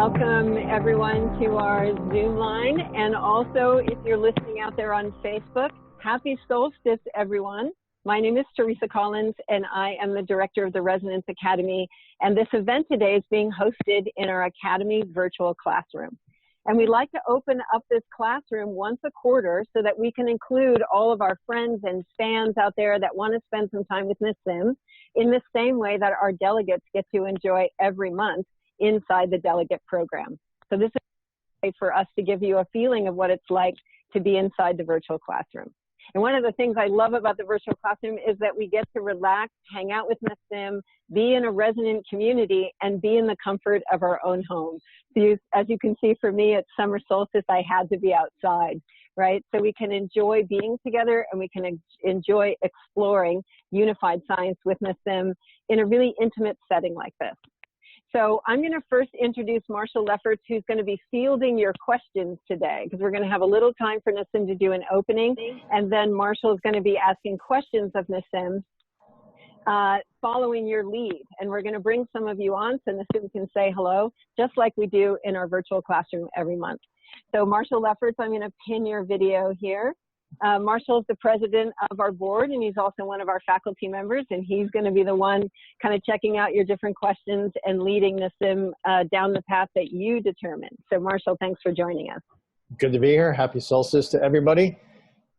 Welcome everyone to our Zoom line, and also if you're listening out there on Facebook, happy Solstice everyone. My name is Teresa Collins and I am the director of the Resonance Academy, and this event today is being hosted in our Academy virtual classroom. And we'd like to open up this classroom once a quarter so that we can include all of our friends and fans out there that want to spend some time with Nassim in the same way that our delegates get to enjoy every month inside the delegate program. So this is a way for us to give you a feeling of what it's like to be inside the virtual classroom. And one of the things I love about the virtual classroom is that we get to relax, hang out with Nassim, be in a resonant community, and be in the comfort of our own home. So as you can see, for me, at summer solstice, I had to be outside, right? So we can enjoy being together and we can enjoy exploring unified science with Nassim in a really intimate setting like this. So I'm going to first introduce Marshall Lefferts, who's going to be fielding your questions today, because we're going to have a little time for Nassim to do an opening, and then Marshall is going to be asking questions of Nassim following your lead. And we're going to bring some of you on so Nassim can say hello, just like we do in our virtual classroom every month. So Marshall Lefferts, I'm going to pin your video here. Marshall is the president of our board, and he's also one of our faculty members, and he's going to be the one kind of checking out your different questions and leading Nassim down the path that you determine. So Marshall, thanks for joining us. Good to be here. Happy solstice to everybody.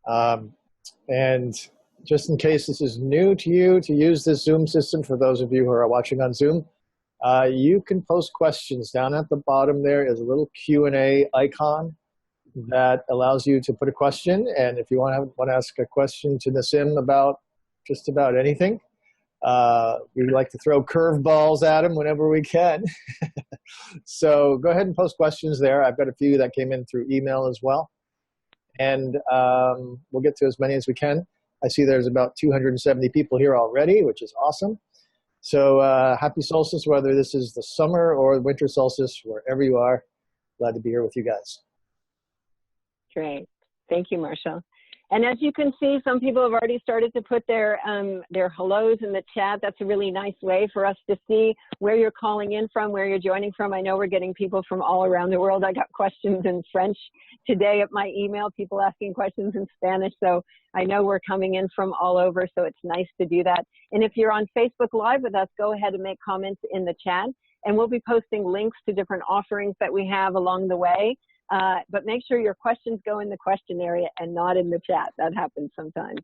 And just in case this is new to you to use this Zoom system, for those of you who are watching on Zoom, you can post questions. Down at the bottom there is a little Q&A icon that allows you to put a question, and if you want to ask a question to Nassim about just about anything, we like to throw curveballs at him whenever we can. So go ahead and post questions there. I've got a few that came in through email as well, and we'll get to as many as we can. I see there's about 270 people here already, which is awesome. So happy solstice, whether this is the summer or winter solstice, wherever you are. Glad to be here with you guys. Great. Thank you, Marshall. And as you can see, some people have already started to put their hellos in the chat. That's a really nice way for us to see where you're calling in from, where you're joining from. I know we're getting people from all around the world. I got questions in French today at my email, people asking questions in Spanish. So I know we're coming in from all over, so it's nice to do that. And if you're on Facebook Live with us, go ahead and make comments in the chat. And we'll be posting links to different offerings that we have along the way. But make sure your questions go in the question area and not in the chat. That happens sometimes.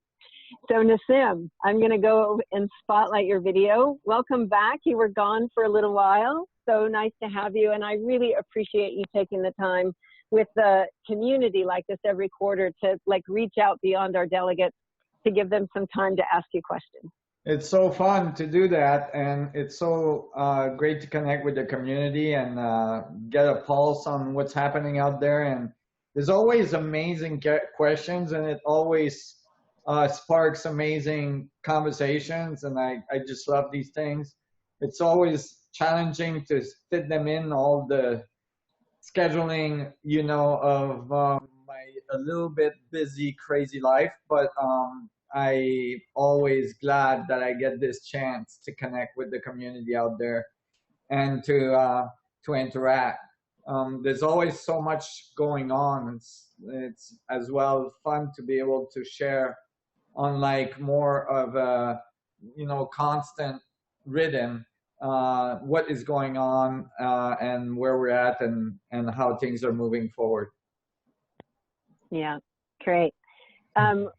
So Nassim, I'm going to go and spotlight your video. Welcome back. You were gone for a little while. So nice to have you. And I really appreciate you taking the time with the community like this every quarter to reach out beyond our delegates to give them some time to ask you questions. It's so fun to do that, and it's so great to connect with the community and get a pulse on what's happening out there. And there's always amazing questions, and it always sparks amazing conversations, and I just love these things. It's always challenging to fit them in all the scheduling, you know, of my a little bit busy, crazy life, but I always glad that I get this chance to connect with the community out there and to interact. There's always so much going on. It's as well fun to be able to share on more of a, you know, constant rhythm, what is going on and where we're at and how things are moving forward. Yeah, great.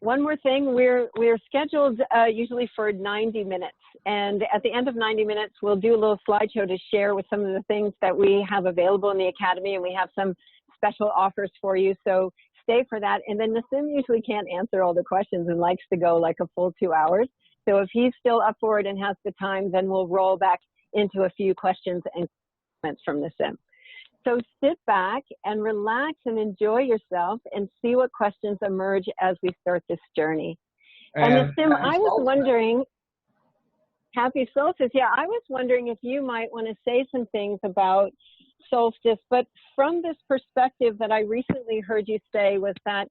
One more thing, we're scheduled usually for 90 minutes, and at the end of 90 minutes we'll do a little slideshow to share with some of the things that we have available in the Academy, and we have some special offers for you, so stay for that. And then Nassim usually can't answer all the questions and likes to go like a full 2 hours, so if he's still up for it and has the time, then we'll roll back into a few questions and comments from Nassim. So sit back and relax and enjoy yourself and see what questions emerge as we start this journey. And Nassim, I was wondering, happy solstice. Yeah, I was wondering if you might want to say some things about solstice, but from this perspective that I recently heard you say was that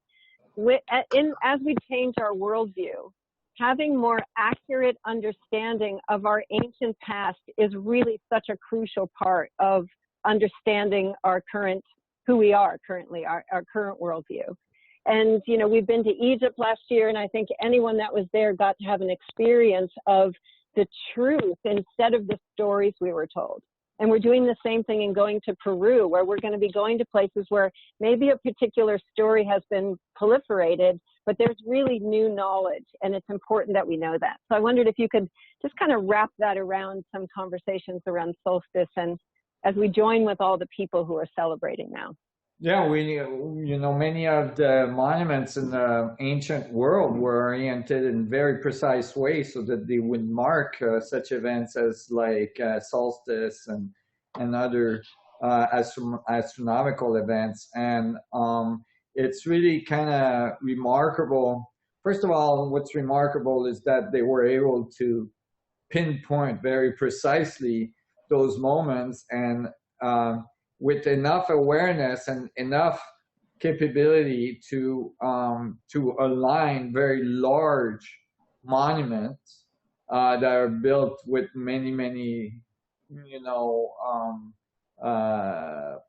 as we change our worldview, having more accurate understanding of our ancient past is really such a crucial part of understanding our current, who we are currently, our current worldview. And, you know, we've been to Egypt last year, and I think anyone that was there got to have an experience of the truth instead of the stories we were told. And we're doing the same thing in going to Peru, where we're going to be going to places where maybe a particular story has been proliferated, but there's really new knowledge, and it's important that we know that. So I wondered if you could just kind of wrap that around some conversations around solstice, and as we join with all the people who are celebrating now. Yeah, you know, many of the monuments in the ancient world were oriented in very precise ways so that they would mark such events as like solstice and other astronomical events. And it's really kind of remarkable. First of all, what's remarkable is that they were able to pinpoint very precisely those moments, and with enough awareness and enough capability to align very large monuments that are built with many, you know,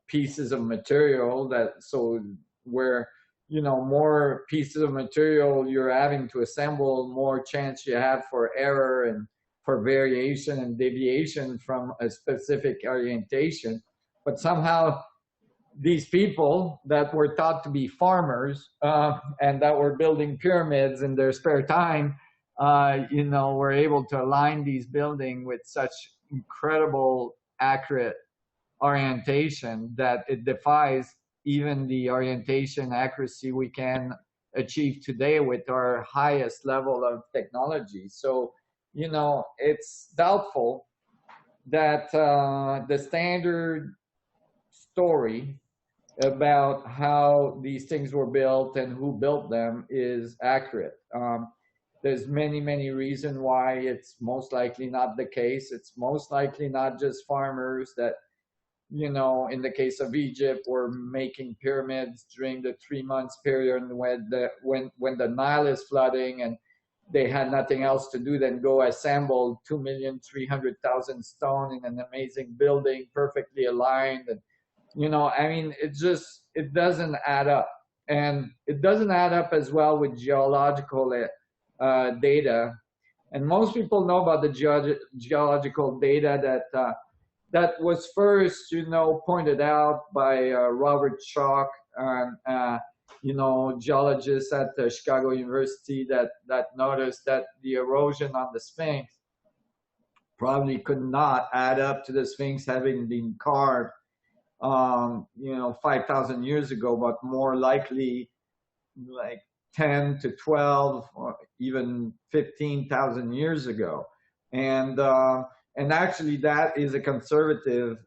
pieces of material, that so where, you know, more pieces of material you're having to assemble, more chance you have for error and for variation and deviation from a specific orientation. But somehow these people that were thought to be farmers and that were building pyramids in their spare time, you know, were able to align these buildings with such incredible accurate orientation that it defies even the orientation accuracy we can achieve today with our highest level of technology. So, you know, it's doubtful that the standard story about how these things were built and who built them is accurate. There's many reasons why it's most likely not the case. It's most likely not just farmers that, you know, in the case of Egypt, were making pyramids during the 3 months period when the Nile is flooding and they had nothing else to do than go assemble 2,300,000 stone in an amazing building, perfectly aligned. And, you know, I mean, it doesn't add up. And it doesn't add up as well with geological data. And most people know about the geological data that was first, you know, pointed out by Robert Schoch, and you know, geologists at the Chicago University that noticed that the erosion on the Sphinx probably could not add up to the Sphinx having been carved, you know, 5,000 years ago, but more likely like 10 to 12 or even 15,000 years ago. And actually that is a conservative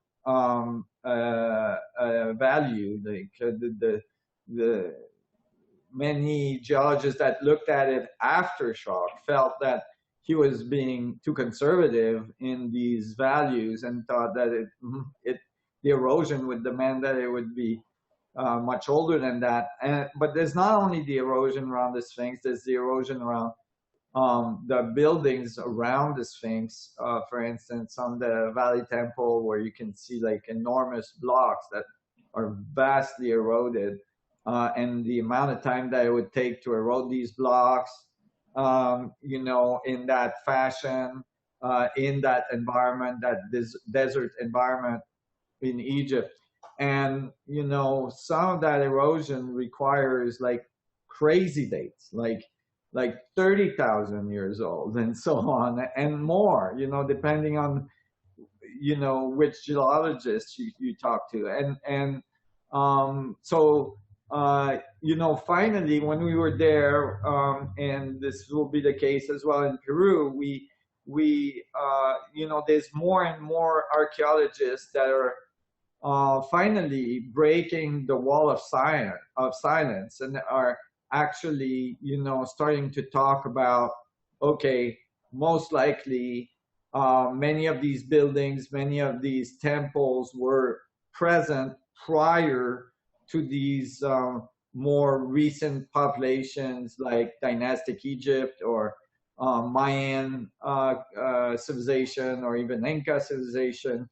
value. Like the many geologists that looked at it after Schoch felt that he was being too conservative in these values and thought that the erosion would demand that it would be much older than that. But there's not only the erosion around the Sphinx, there's the erosion around the buildings around the Sphinx. For instance, on the Valley Temple, where you can see like enormous blocks that are vastly eroded, and the amount of time that it would take to erode these blocks, you know, in that fashion, in that environment, that desert environment in Egypt. And, you know, some of that erosion requires like crazy dates, like 30,000 years old and so on and more, you know, depending on, you know, which geologist you talk to. So, you know, finally, when we were there, and this will be the case as well in Peru, we you know, there's more and more archaeologists that are finally breaking the wall of silence and are actually, you know, starting to talk about, okay, most likely many of these buildings, many of these temples were present prior to these more recent populations like dynastic Egypt or Mayan civilization or even Inca civilization.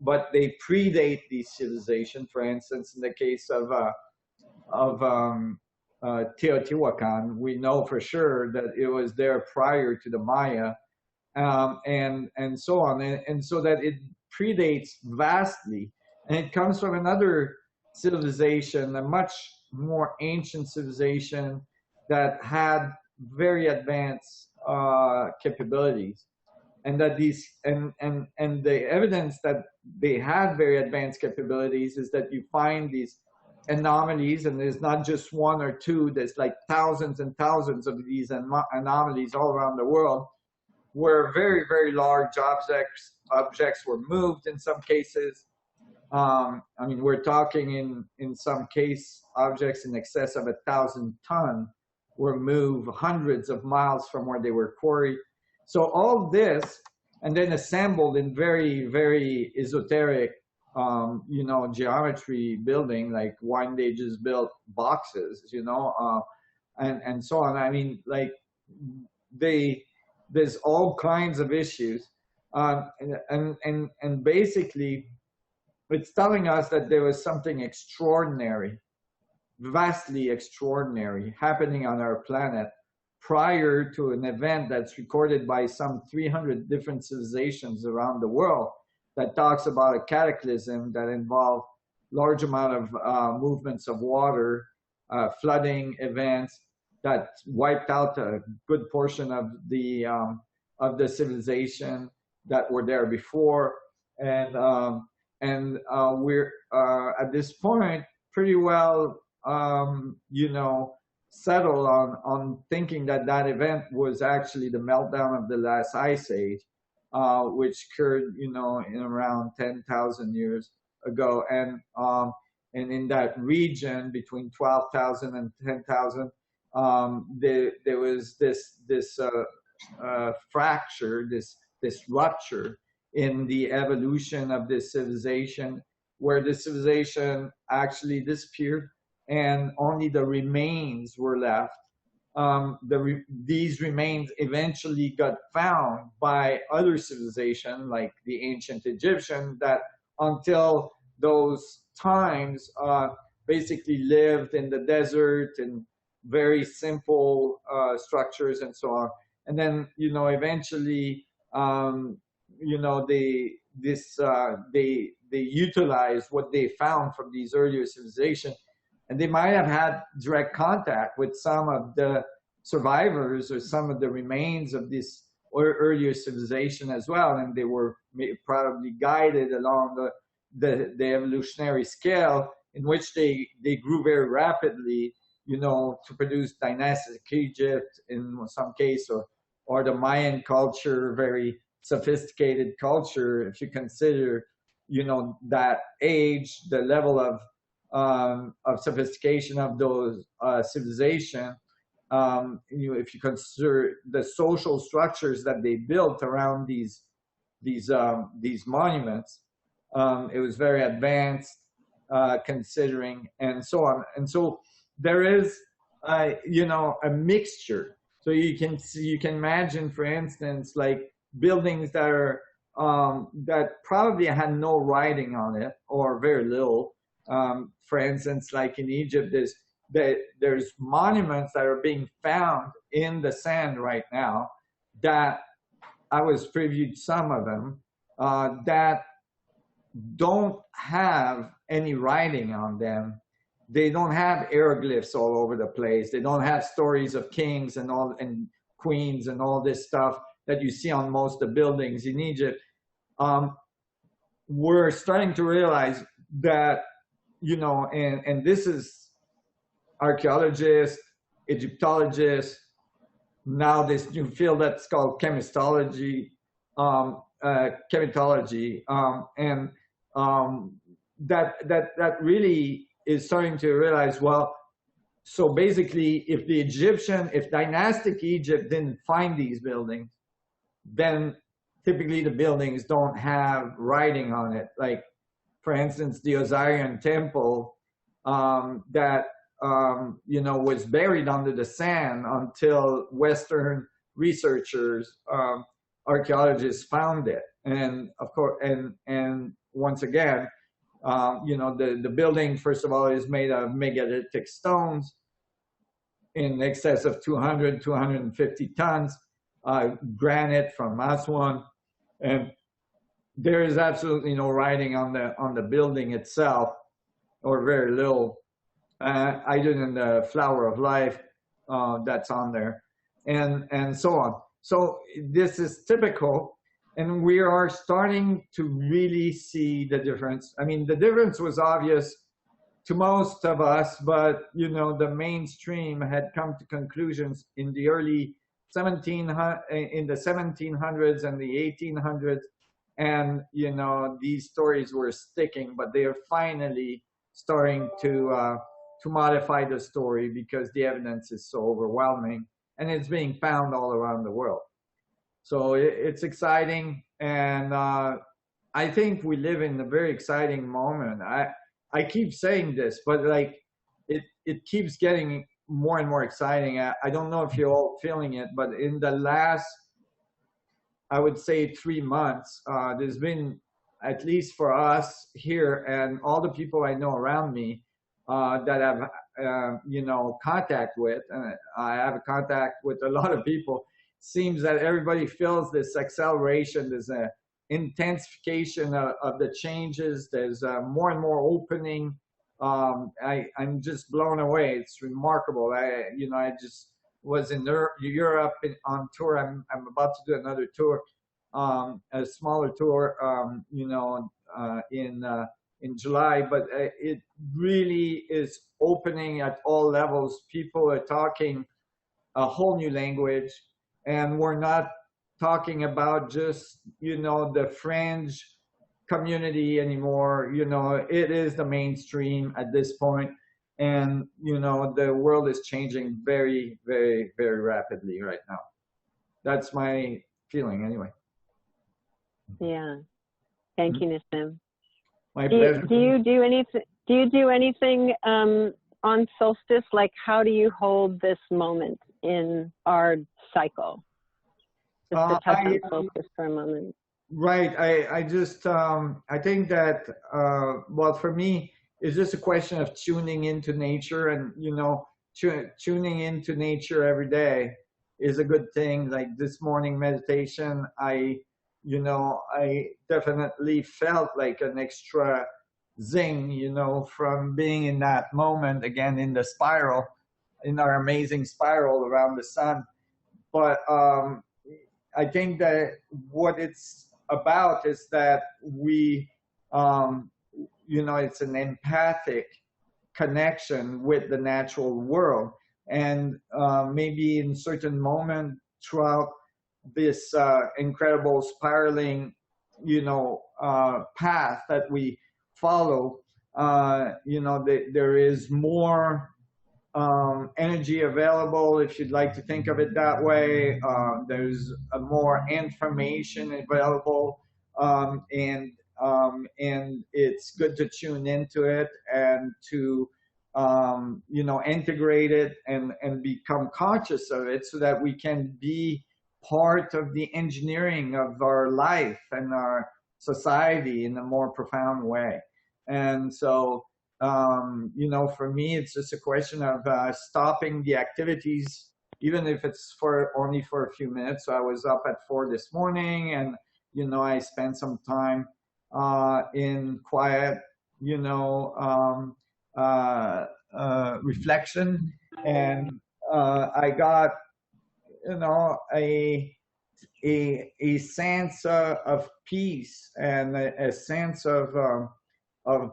but they predate these civilizations. For instance, in the case of Teotihuacan, we know for sure that it was there prior to the Maya, and so on, and so that it predates vastly, and it comes from another civilization, a much more ancient civilization that had very advanced capabilities, and that these and the evidence that they had very advanced capabilities is that you find these anomalies, and there's not just one or two, there's like thousands and thousands of these anomalies all around the world, where very, very large objects were moved in some cases. I mean, we're talking in some case, objects in excess of 1,000 tons were moved hundreds of miles from where they were quarried. So all this, and then assembled in very, very esoteric, geometry building, like one they just built boxes, and so on. I mean, like there's all kinds of issues, and basically, it's telling us that there was something extraordinary, vastly extraordinary, happening on our planet prior to an event that's recorded by some 300 different civilizations around the world, that talks about a cataclysm that involved large amount of movements of water, flooding events that wiped out a good portion of the civilization that were there before, and we're at this point pretty well settled on thinking that that event was actually the meltdown of the last ice age, which occurred in around 10,000 years ago, and in that region between 12,000 and 10,000, there was this fracture, this rupture in the evolution of this civilization, where the civilization actually disappeared and only the remains were left. These remains eventually got found by other civilizations, like the ancient Egyptian, that until those times basically lived in the desert and very simple structures and so on. And then, eventually, they utilized what they found from these earlier civilizations, and they might have had direct contact with some of the survivors or some of the remains of this earlier civilization as well, and they were probably guided along the evolutionary scale, in which they grew very rapidly, to produce dynastic Egypt in some case, or the Mayan culture, very sophisticated culture, if you consider, that age, the level of sophistication of those civilization. If you consider the social structures that they built around these monuments, it was very advanced, considering, and so on. And so there is, a mixture. So you can imagine, for instance, like buildings that are that probably had no writing on it, or very little. For instance, like in Egypt, there's monuments that are being found in the sand right now, that I was previewed some of them, that don't have any writing on them. They don't have hieroglyphs all over the place. They don't have stories of kings and queens and all this stuff that you see on most of the buildings in Egypt. We're starting to realize that, and this is archaeologists, Egyptologists, now this new field that's called chemitology, and that really is starting to realize, well, so basically, if dynastic Egypt didn't find these buildings, then typically the buildings don't have writing on it. Like, for instance, the Osirian temple that was buried under the sand until Western researchers, archaeologists found it. And of course, and once again, the building, first of all, is made of megalithic stones in excess of 200, 250 tons, granite from Aswan, and there is absolutely no writing on the building itself, or very little. Either than the flower of life that's on there, and so on. So this is typical, and we are starting to really see the difference. I mean, the difference was obvious to most of us, but the mainstream had come to conclusions in the early 1700s and the 1800s, and these stories were sticking, but they are finally starting to modify the story because the evidence is so overwhelming and it's being found all around the world. So it's exciting, and I think we live in a very exciting moment. I keep saying this, but like it keeps getting more and more exciting. I don't know if you're all feeling it, but in the last, I would say, 3 months, there's been, at least for us here and all the people I know around me, that I've contact with, and I have a contact with a lot of people. Seems that everybody feels this acceleration, there's an intensification of the changes. There's more and more opening. I'm just blown away. It's remarkable. I just was in Europe on tour. I'm about to do another tour, a smaller tour, in July, but it really is opening at all levels. People are talking a whole new language, and we're not talking about just, the fringe community anymore. It is the mainstream at this point, and, the world is changing very, very, very rapidly right now. That's my feeling anyway. Yeah. Thank you, Nassim. My pleasure. Do you do anything on solstice? Like, how do you hold this moment in our cycle? Just to touch on solstice for a moment. Right. I just I think that well, for me, it's just a question of tuning into nature, and tuning into nature every day is a good thing. Like this morning meditation, I definitely felt like an extra zing, from being in that moment again in the spiral, in our amazing spiral around the sun. But I think that what it's about is that we, it's an empathic connection with the natural world, and maybe in certain moment throughout this incredible spiraling, path that we follow, there is more energy available, if you'd like to think of it that way. There's more information available, and it's good to tune into it and to integrate it and become conscious of it, so that we can be part of the engineering of our life and our society in a more profound way. And so, for me, it's just a question of stopping the activities, even if it's only for a few minutes. So I was up at 4 this morning, and I spent some time in quiet, reflection, and I got a sense of peace and a sense of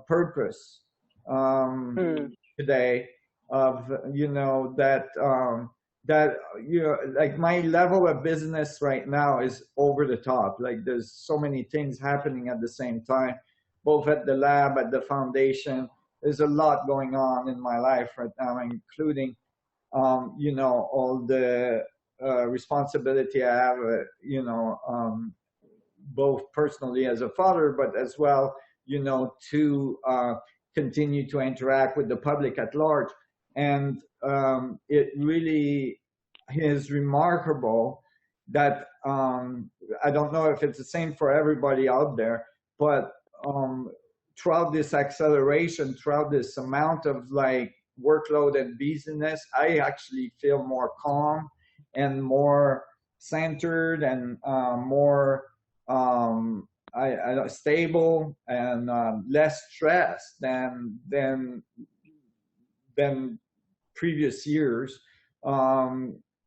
purpose today, of that like my level of business right now is over the top. Like there's so many things happening at the same time, both at the lab, at the foundation. There's a lot going on in my life right now, including all the responsibility I have, both personally as a father, but as well, to continue to interact with the public at large. And it really is remarkable that I don't know if it's the same for everybody out there, but throughout this acceleration, throughout this amount of like workload and busyness, I actually feel more calm and more centered and more stable and less stressed than previous years.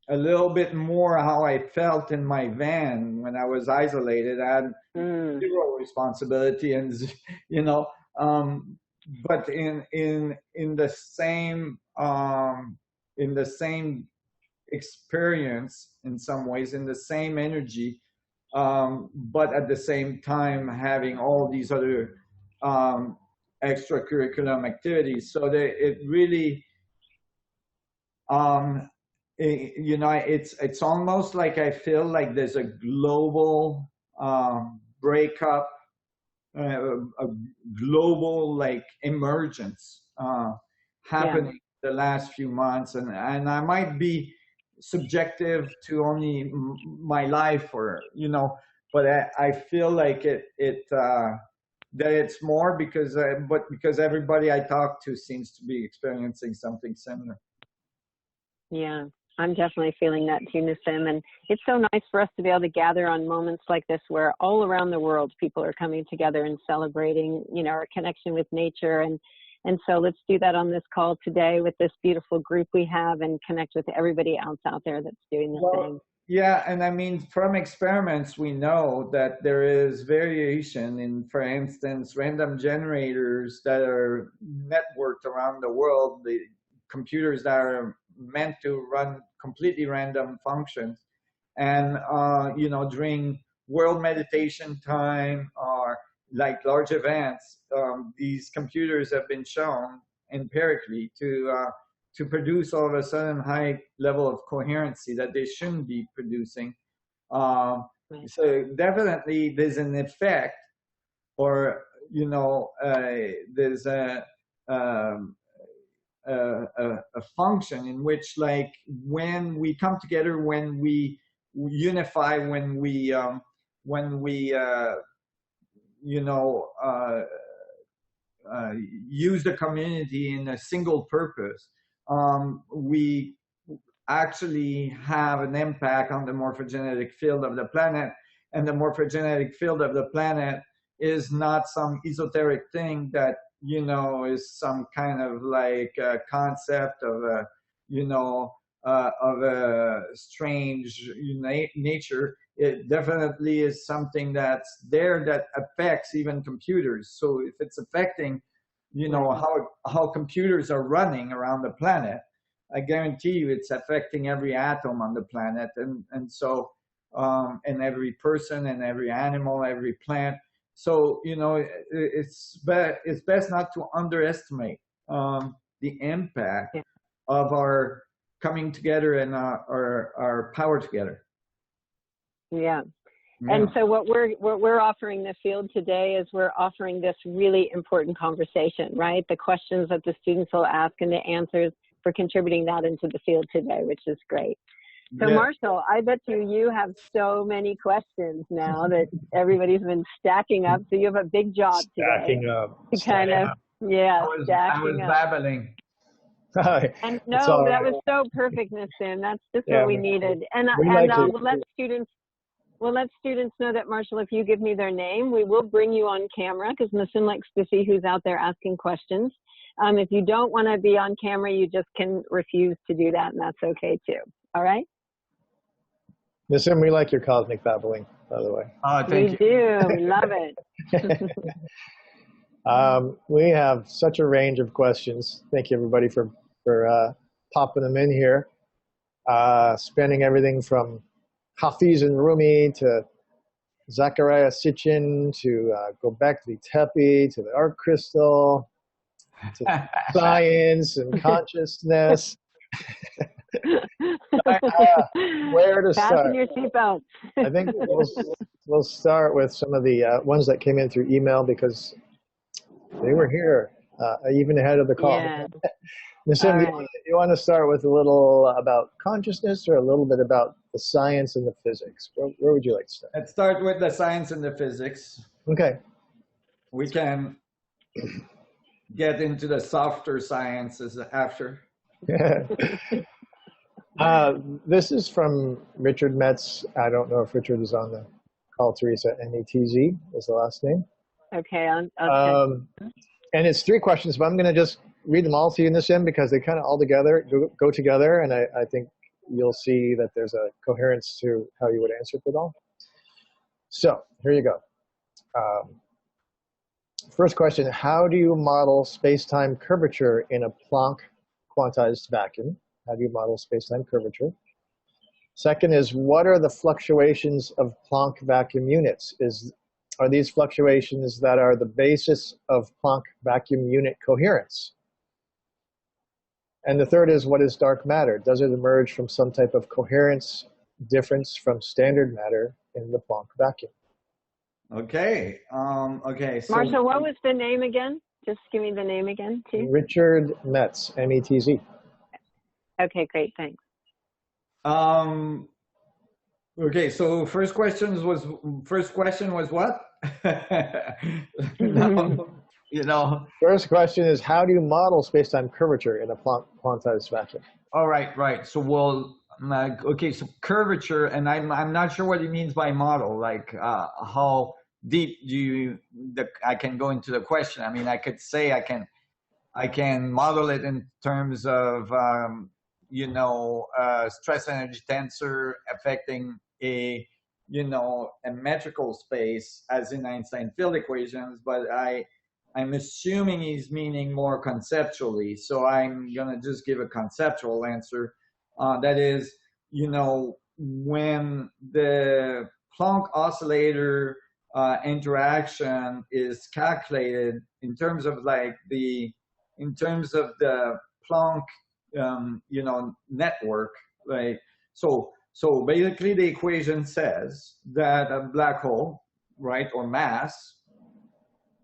A little bit more how I felt in my van when I was isolated. I had zero responsibility, and you know, but in the same experience, in some ways, in the same energy, but at the same time having all these other extracurricular activities. So that it really, it's almost like I feel like there's a global breakup, a global like emergence happening the last few months, and I might be subjective to only my life, or but I feel like it that it's more because because everybody I talk to seems to be experiencing something similar. Yeah, I'm definitely feeling that too, Nassim. And it's so nice for us to be able to gather on moments like this where all around the world people are coming together and celebrating, our connection with nature. And so let's do that on this call today with this beautiful group we have, and connect with everybody else out there that's doing the same. Yeah, and I mean, from experiments, we know that there is variation in, for instance, random generators that are networked around the world, the computers that are meant to run completely random functions. And, during world meditation time or like large events, these computers have been shown empirically to produce all of a sudden high level of coherency that they shouldn't be producing. So definitely there's an effect, or there's a function in which, like, when we come together, when we unify, when we use the community in a single purpose, we actually have an impact on the morphogenetic field of the planet. And the morphogenetic field of the planet is not some esoteric thing that is some kind of like a concept of a strange nature. It definitely is something that's there that affects even computers. So if it's affecting, how computers are running around the planet, I guarantee you it's affecting every atom on the planet, and so and every person and every animal, every plant. So it's best not to underestimate the impact of our coming together and our power together. Yeah. And so what we're offering the field today is we're offering this really important conversation, right? The questions that the students will ask and the answers, for contributing that into the field today, which is great. So Marshall, I bet you have so many questions now that everybody's been stacking up. So you have a big job today. Stacking up. I was babbling. And no, that was so perfect, Nassim. That's just what we needed. And we'll let students know that, Marshall, if you give me their name, we will bring you on camera, because Nassim likes to see who's out there asking questions. If you don't want to be on camera, you just can refuse to do that, and that's okay too. All right? Nassim, we like your cosmic babbling, by the way. Thank you. We do. We love it. We have such a range of questions. Thank you, everybody, for popping them in here. Spanning everything from Hafiz and Rumi to Zachariah Sitchin to Gobekli Tepe to the art crystal to science and consciousness. Where to start? Fasten your seatbelts. I think we'll start with some of the ones that came in through email, because they were here even ahead of the call. Nassim, you want to start with a little about consciousness, or a little bit about the science and the physics. Where would you like to start? Let's start with the science and the physics. Okay. We can get into the softer sciences after. This is from Richard Metz. I don't know if Richard is on the call. Teresa, Netz is the last name. Okay. And it's 3 questions, but I'm going to just read them all to you in this end because they kind of all together go together, and I think you'll see that there's a coherence to how you would answer it all. So here you go. First question, how do you model space-time curvature in a Planck quantized vacuum? How do you model space-time curvature? Second is, what are the fluctuations of Planck vacuum units? Are these fluctuations that are the basis of Planck vacuum unit coherence? And the third is, what is dark matter? Does it emerge from some type of coherence difference from standard matter in the Planck vacuum? Okay. Okay. So Marshall, what was the name again? Just give me the name again, too. Richard Metz, M-E-T-Z. Okay, great, thanks. Okay, so first question was what? No, you know. First question is, how do you model space-time curvature in a Planck quantized vacuum? All right, right. So okay, so curvature, and I'm not sure what he means by model. Like how deep I can go into the question. I mean, I could say I can model it in terms of stress energy tensor affecting a metrical space as in Einstein field equations, but I'm assuming he's meaning more conceptually. So I'm gonna just give a conceptual answer. That is, when the Planck oscillator interaction is calculated in terms of the Planck network, right? So basically the equation says that a black hole, right, or mass,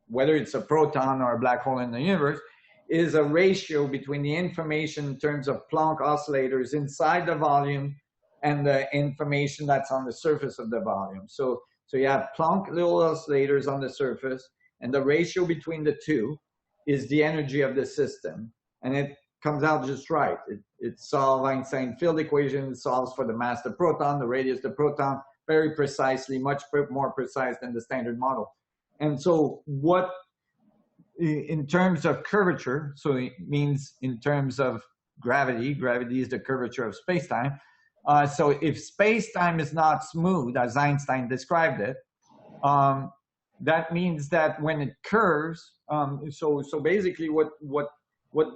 whether it's a proton or a black hole in the universe, is a ratio between the information in terms of Planck oscillators inside the volume and the information that's on the surface of the volume. So you have Planck little oscillators on the surface, and the ratio between the two is the energy of the system. And it comes out just right. It solves Einstein field equation, solves for the mass the proton, the radius the proton, very precisely, much more precise than the standard model. And so what, in terms of curvature, so it means in terms of gravity is the curvature of space-time. So if space-time is not smooth, as Einstein described it, that means that when it curves, so basically what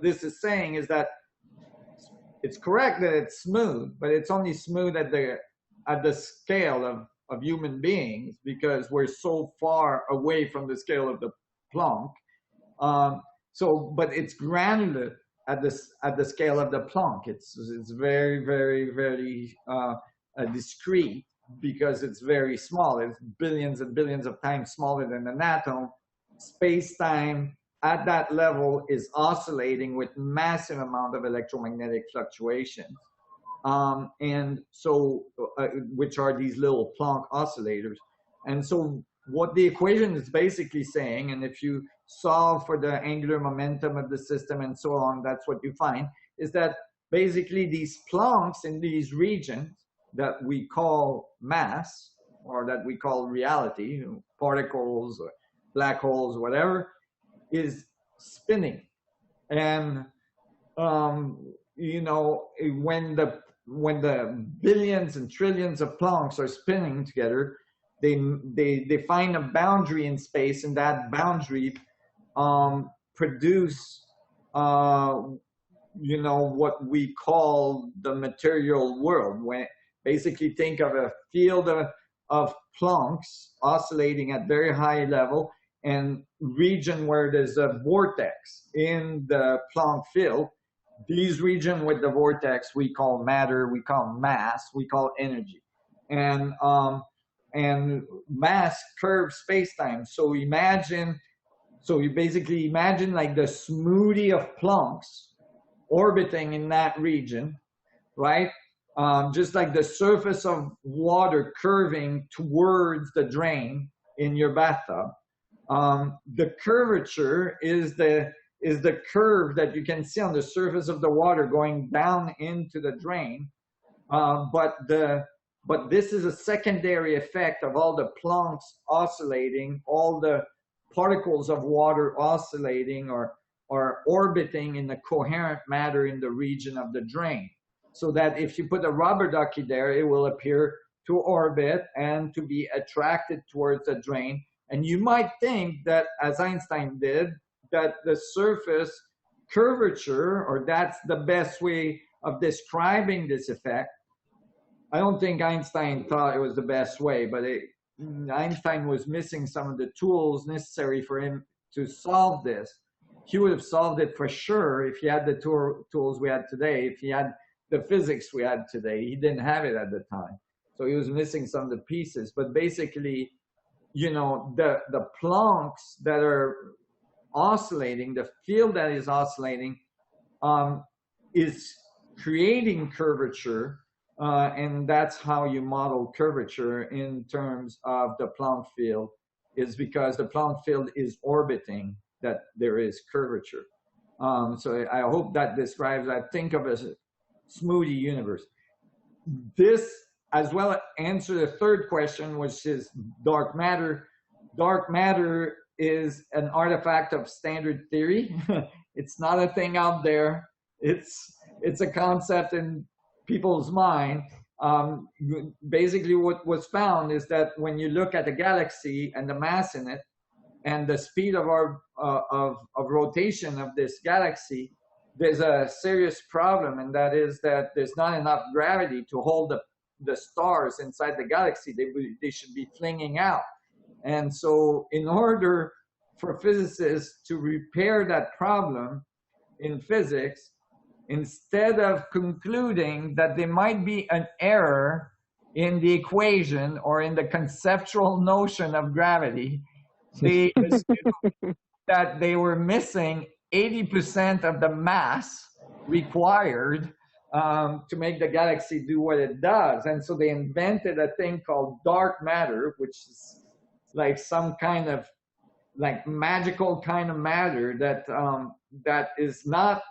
this is saying is that it's correct that it's smooth, but it's only smooth at the scale of human beings because we're so far away from the scale of the Planck. But it's granular at the scale of the Planck. It's very, very, very discrete because it's very small. It's billions and billions of times smaller than an atom. Space-time at that level is oscillating with massive amount of electromagnetic fluctuations. And so, which are these little Planck oscillators. And so what the equation is basically saying, and if you solve for the angular momentum of the system and so on, that's what you find, is that basically these Plancks in these regions that we call mass, or that we call reality, particles, or black holes, whatever, is spinning. And, when the billions and trillions of Plancks are spinning together, they find a boundary in space, and that boundary produce what we call the material world. When basically think of a field of Plancks oscillating at very high level, and region where there's a vortex in the Planck field. These region with the vortex we call matter, we call mass, we call energy, and mass curves space-time. So you basically imagine like the smoothie of Plancks orbiting in that region, right? just like the surface of water curving towards the drain in your bathtub. The curvature is the curve that you can see on the surface of the water going down into the drain. But this is a secondary effect of all the Plancks oscillating, all the particles of water oscillating or orbiting in a coherent matter in the region of the drain. So that if you put a rubber ducky there, it will appear to orbit and to be attracted towards the drain. And you might think that, as Einstein did, that the surface curvature, or that's the best way of describing this effect. I don't think Einstein thought it was the best way, but Einstein was missing some of the tools necessary for him to solve this. He would have solved it for sure if he had the tools we had today, if he had the physics we had today. He didn't have it at the time. So he was missing some of the pieces. But basically, you know, the Plancks that are oscillating, the field that is oscillating, is creating curvature. And that's how you model curvature in terms of the Planck field, is because the Planck field is orbiting that there is curvature. So I hope that describes, I think of as a smoothie universe. This as well answer the third question, which is dark matter. Dark matter is an artifact of standard theory. It's not a thing out there. It's a concept in people's mind. Basically what was found is that when you look at the galaxy and the mass in it and the speed of our of rotation of this galaxy, there's a serious problem, and that is that there's not enough gravity to hold the stars inside the galaxy. They should be flinging out. And so in order for physicists to repair that problem in physics, instead of concluding that there might be an error in the equation or in the conceptual notion of gravity, they assumed that they were missing 80% of the mass required to make the galaxy do what it does. And so they invented a thing called dark matter, which is like some kind of like magical kind of matter that that is not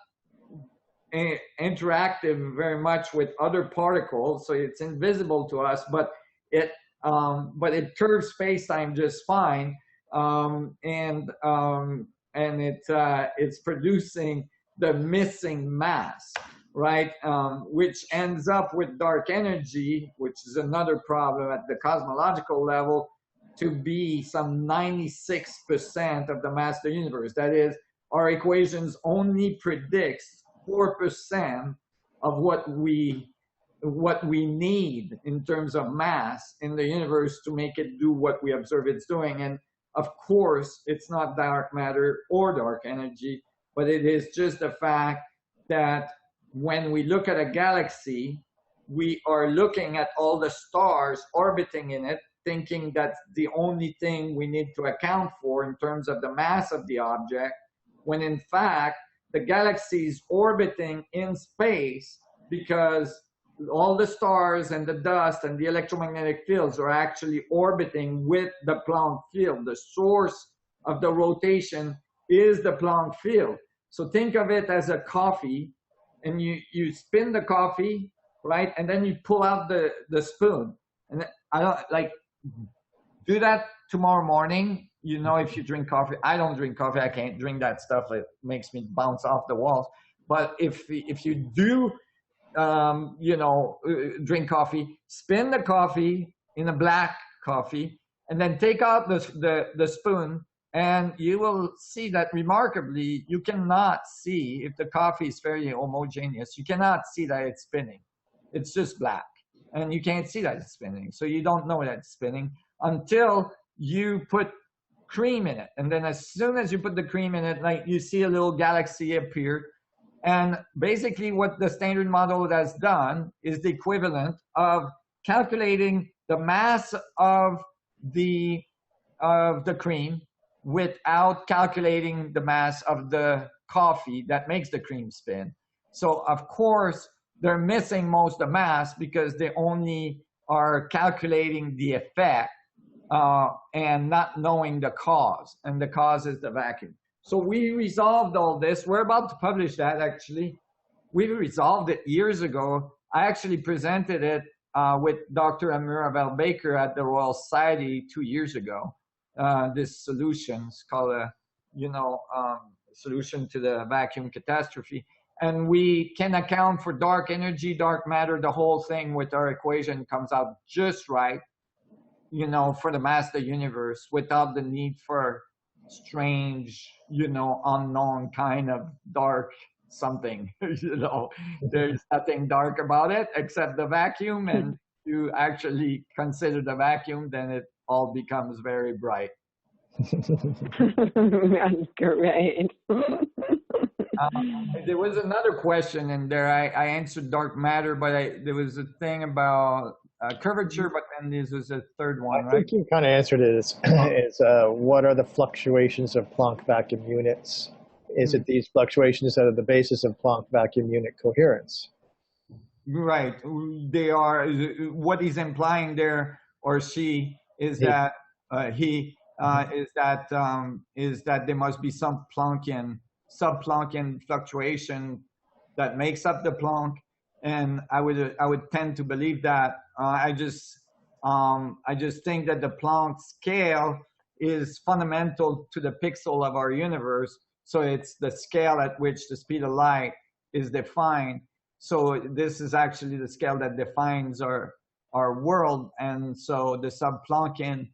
interactive very much with other particles, so it's invisible to us, but it curves space-time just fine, and it's producing the missing mass, right? Which ends up with dark energy, which is another problem at the cosmological level, to be some 96% of the mass of the universe. That is, our equations only predicts 4% of what we need in terms of mass in the universe to make it do what we observe it's doing. And of course, it's not dark matter or dark energy, but it is just the fact that when we look at a galaxy, we are looking at all the stars orbiting in it, thinking that's the only thing we need to account for in terms of the mass of the object, when in fact, the galaxy is orbiting in space because all the stars and the dust and the electromagnetic fields are actually orbiting with the Planck field. The source of the rotation is the Planck field. So think of it as a coffee, and you spin the coffee, right? And then you pull out the spoon. And I don't like, do that tomorrow morning. You know, if you drink coffee, I don't drink coffee. I can't drink that stuff. It makes me bounce off the walls. But if you do, you know, drink coffee, spin the coffee in a black coffee, and then take out the spoon, and you will see that remarkably, you cannot see, if the coffee is very homogeneous, you cannot see that it's spinning. It's just black. And you can't see that it's spinning. So you don't know that it's spinning until you put cream in it. And then as soon as you put the cream in it, like you see a little galaxy appear. And basically what the standard model has done is the equivalent of calculating the mass of the cream without calculating the mass of the coffee that makes the cream spin. So of course, they're missing most of the mass because they only are calculating the effect and not knowing the cause, and the cause is the vacuum. So we resolved all this. We're about to publish that, actually. We resolved it years ago. I actually presented it with Dr. Amirabel Baker at the Royal Society 2 years ago. This solution is called a, solution to the vacuum catastrophe. And we can account for dark energy, dark matter, the whole thing with our equation comes out just right, for the mass of the universe without the need for strange, unknown kind of dark something. There's nothing dark about it except the vacuum, and you actually consider the vacuum, then it all becomes very bright. That's great. There was another question in there. I answered dark matter, but there was a thing about curvature, but then this was a third one, right? I think you kind of answered it. Is what are the fluctuations of Planck vacuum units? Is it these fluctuations that are the basis of Planck vacuum unit coherence? Right. They are. What he's implying there, or she, is that is that there must be some Planckian, sub-Planckian fluctuation that makes up the Planck, and I would tend to believe that. I just think that the Planck scale is fundamental to the pixel of our universe. So it's the scale at which the speed of light is defined. So this is actually the scale that defines our world. And so the sub-Planckian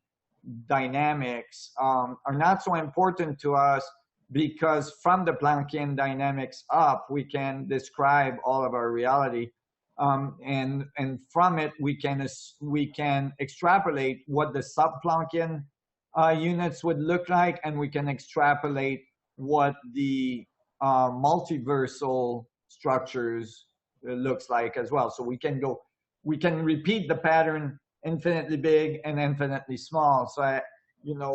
dynamics are not so important to us, because from the Planckian dynamics up, we can describe all of our reality. And from it, we can extrapolate what the sub-Planckian units would look like, and we can extrapolate what the multiversal structures looks like as well. So we can repeat the pattern infinitely big and infinitely small. So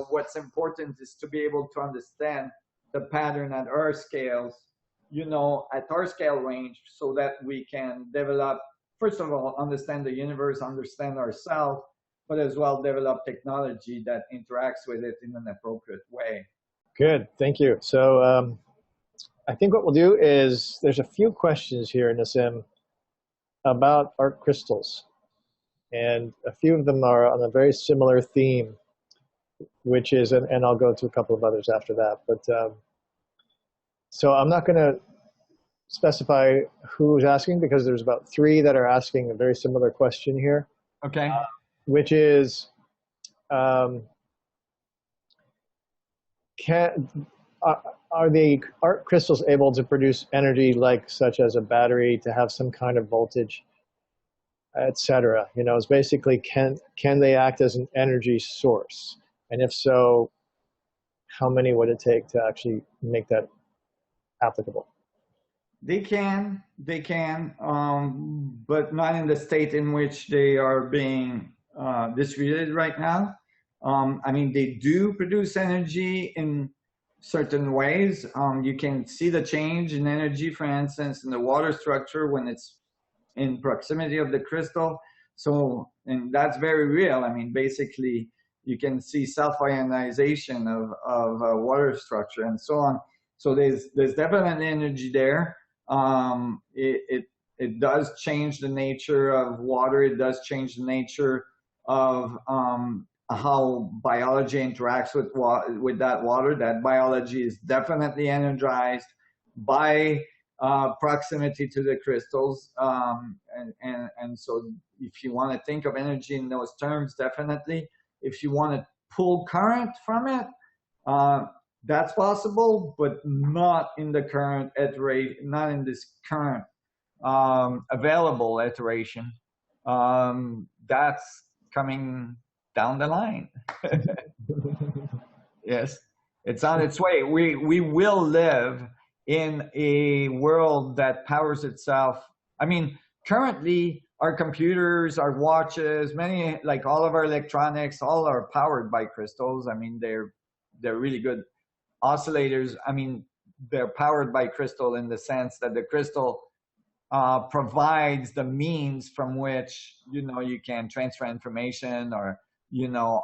what's important is to be able to understand the pattern at our scales, at our scale range, so that we can develop, first of all, understand the universe, understand ourselves, but as well develop technology that interacts with it in an appropriate way. Good, thank you. So I think what we'll do is, there's a few questions here in Nassim about art crystals. And a few of them are on a very similar theme, which is, and I'll go to a couple of others after that. But so I'm not going to specify who's asking, because there's about 3 that are asking a very similar question here. Okay. Which is, are the art crystals able to produce energy, such as a battery, to have some kind of voltage, etc.? It's basically, can they act as an energy source? And if so, how many would it take to actually make that applicable? They can, but not in the state in which they are being distributed right now. They do produce energy in certain ways. You can see the change in energy, for instance, in the water structure when it's in proximity of the crystal. So, and that's very real. Basically, you can see self-ionization of water structure and so on. So there's definitely energy there. It does change the nature of water. It does change the nature of how biology interacts with that water. That biology is definitely energized by proximity to the crystals. And so if you want to think of energy in those terms, definitely. If you want to pull current from it, that's possible, but not in the current iteration, not in this current available iteration. That's coming down the line. Yes, it's on its way. We will live in a world that powers itself. Currently, our computers, our watches, all of our electronics, all are powered by crystals. They're really good oscillators. They're powered by crystal in the sense that the crystal provides the means from which, you can transfer information or,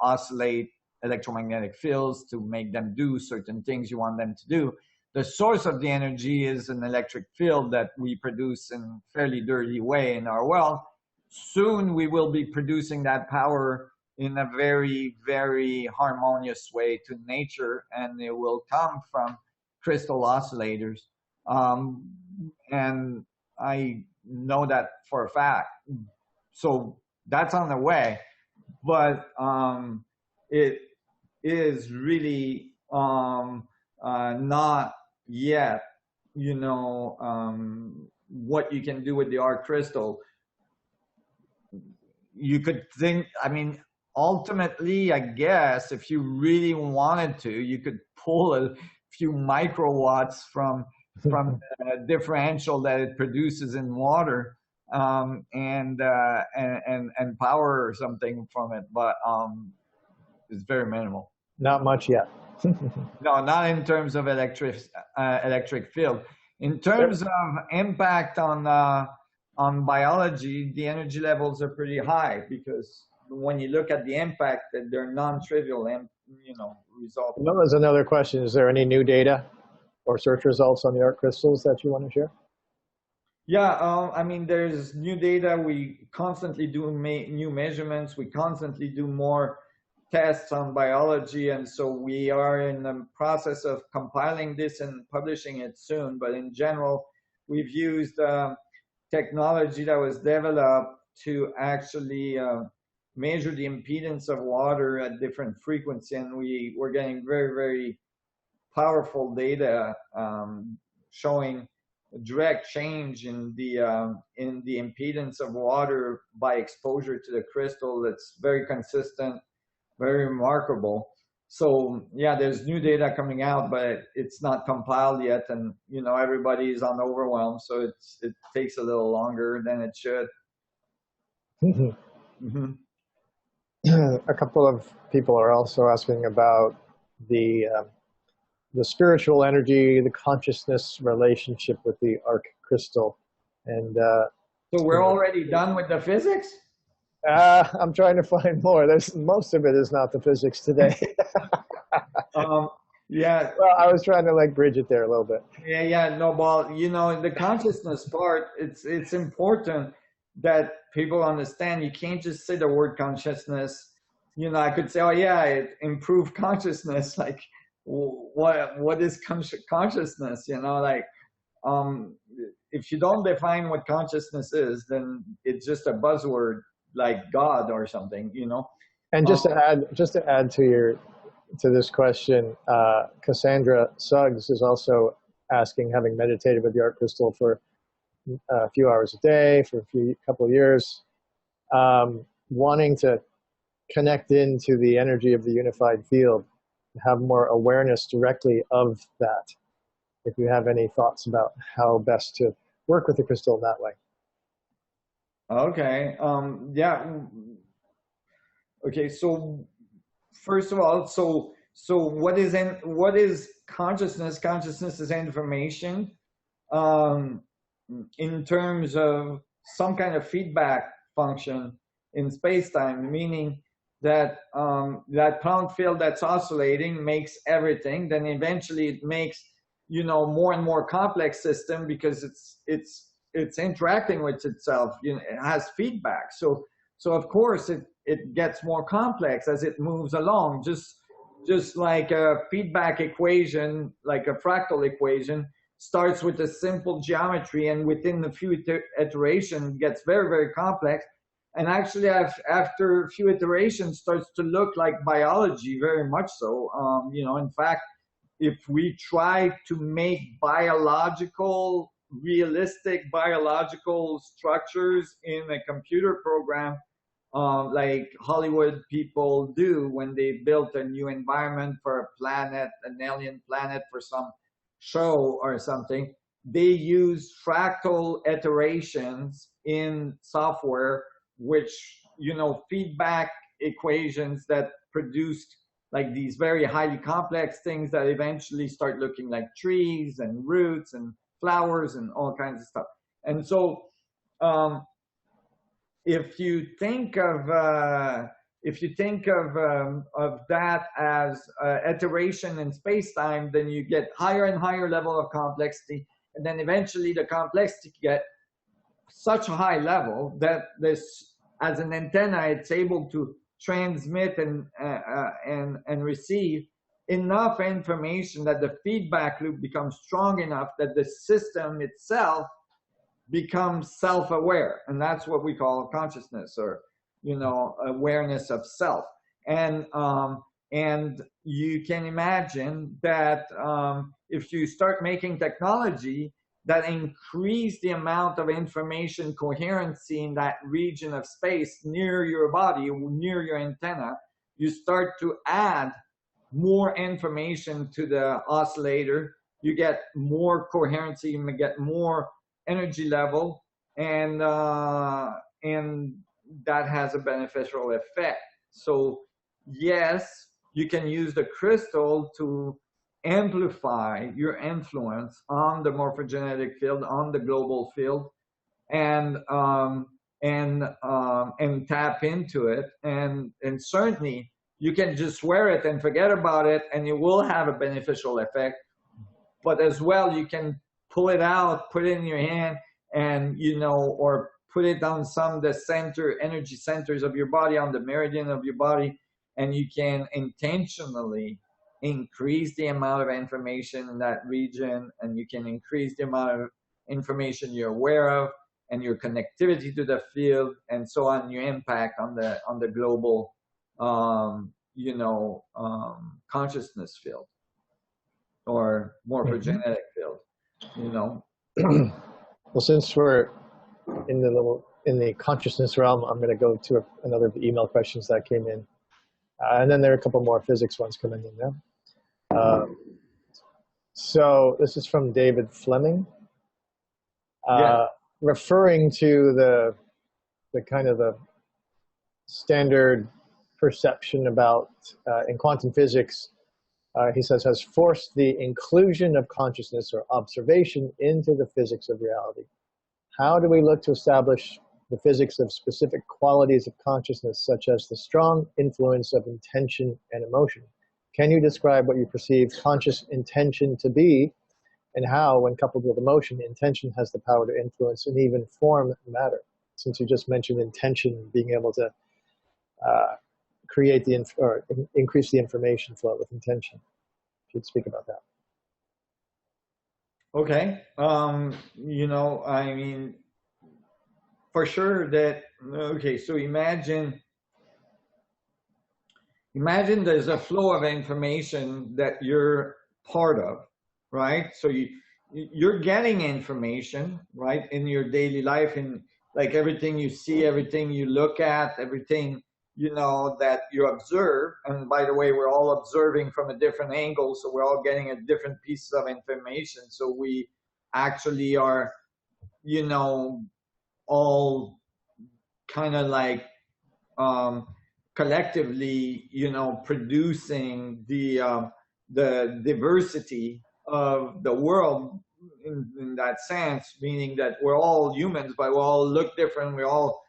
oscillate electromagnetic fields to make them do certain things you want them to do. The source of the energy is an electric field that we produce in a fairly dirty way in our well. Soon we will be producing that power in a very, very harmonious way to nature, and it will come from crystal oscillators. And I know that for a fact. So that's on the way, but it is really not yet, what you can do with the art crystal. You could think, ultimately, I guess, if you really wanted to, you could pull a few microwatts from the differential that it produces in water, and power or something from it, but it's very minimal. Not much yet. No, not in terms of electric field. In terms of impact on biology, the energy levels are pretty high, because when you look at the impact, that they're non-trivial, and results. That was another question. Is there any new data or search results on the art crystals that you want to share? Yeah, there's new data. We constantly do new measurements. We constantly do more tests on biology, and so we are in the process of compiling this and publishing it soon. But in general, we've used technology that was developed to actually measure the impedance of water at different frequency, and we're getting very, very powerful data showing direct change in the impedance of water by exposure to the crystal. That's very consistent, very remarkable. So yeah, there's new data coming out, but it's not compiled yet, and everybody is on overwhelm, so it takes a little longer than it should. Mm-hmm. A couple of people are also asking about the spiritual energy, the consciousness relationship with the arc crystal, and so we're already done with the physics. I'm trying to find more. Most of it is not the physics today. Yeah. Well, I was trying to bridge it there a little bit. Yeah. No, well, the consciousness part, it's important that people understand. You can't just say the word consciousness. I could say, oh yeah, it improved consciousness. Like, what is consciousness? If you don't define what consciousness is, then it's just a buzzword like God or something, And just to add to this question, Cassandra Suggs is also asking, having meditated with the art crystal for a few hours a day for a couple of years, wanting to connect into the energy of the unified field, have more awareness directly of that. If you have any thoughts about how best to work with the crystal in that way. Okay. Yeah. Okay. So first of all, so what is consciousness? Consciousness is information, in terms of some kind of feedback function in space-time, meaning that that Planck field that's oscillating makes everything. Then eventually it makes more and more complex system, because it's interacting with itself. It has feedback. So of course it gets more complex as it moves along. Just like a feedback equation, like a fractal equation, starts with a simple geometry, and within a few iterations gets very, very complex. And actually, after a few iterations, starts to look like biology, very much so. In fact, if we try to make realistic biological structures in a computer program, like Hollywood people do when they built a new environment for a planet, an alien planet for some show or something, they use fractal iterations in software, which, feedback equations that produced like these very highly complex things that eventually start looking like trees and roots and flowers and all kinds of stuff. And so, if you think of that as iteration in space-time, then you get higher and higher level of complexity, and then eventually the complexity get such a high level that this, as an antenna, it's able to transmit and receive enough information that the feedback loop becomes strong enough that the system itself becomes self-aware, and that's what we call consciousness, or awareness of self. And you can imagine that if you start making technology that increase the amount of information coherency in that region of space near your body, near your antenna, you start to add more information to the oscillator, you get more coherency, you may get more energy level, and that has a beneficial effect. So yes, you can use the crystal to amplify your influence on the morphogenetic field, on the global field, and tap into it, and certainly you can just wear it and forget about it, and it will have a beneficial effect. But as well, you can pull it out, put it in your hand, and or put it on some of the energy centers of your body, on the meridian of your body, and you can intentionally increase the amount of information in that region, and you can increase the amount of information you're aware of, and your connectivity to the field, and so on, your impact on the global consciousness field, or morphogenetic field. Well, since we're in the consciousness realm, I'm going to go to another email questions that came in, and then there are a couple more physics ones coming in now. So this is from David Fleming, referring to the kind of the standard perception about in quantum physics. He says, has forced the inclusion of consciousness or observation into the physics of reality. How do we look to establish the physics of specific qualities of consciousness, such as the strong influence of intention and emotion? Can you describe what you perceive conscious intention to be, and how, when coupled with emotion, intention has the power to influence and even form matter? Since you just mentioned intention being able to create or increase the information flow with intention. If you'd speak about that. Okay. I mean, for sure that, okay, so imagine there's a flow of information that you're part of, right? So you're getting information, right, in your daily life, in like everything you see, everything you look at, everything that you observe. And by the way, we're all observing from a different angle, so we're all getting a different piece of information. So we actually are, all kind of like collectively, producing the diversity of the world in that sense, meaning that we're all humans, but we all look different. We're all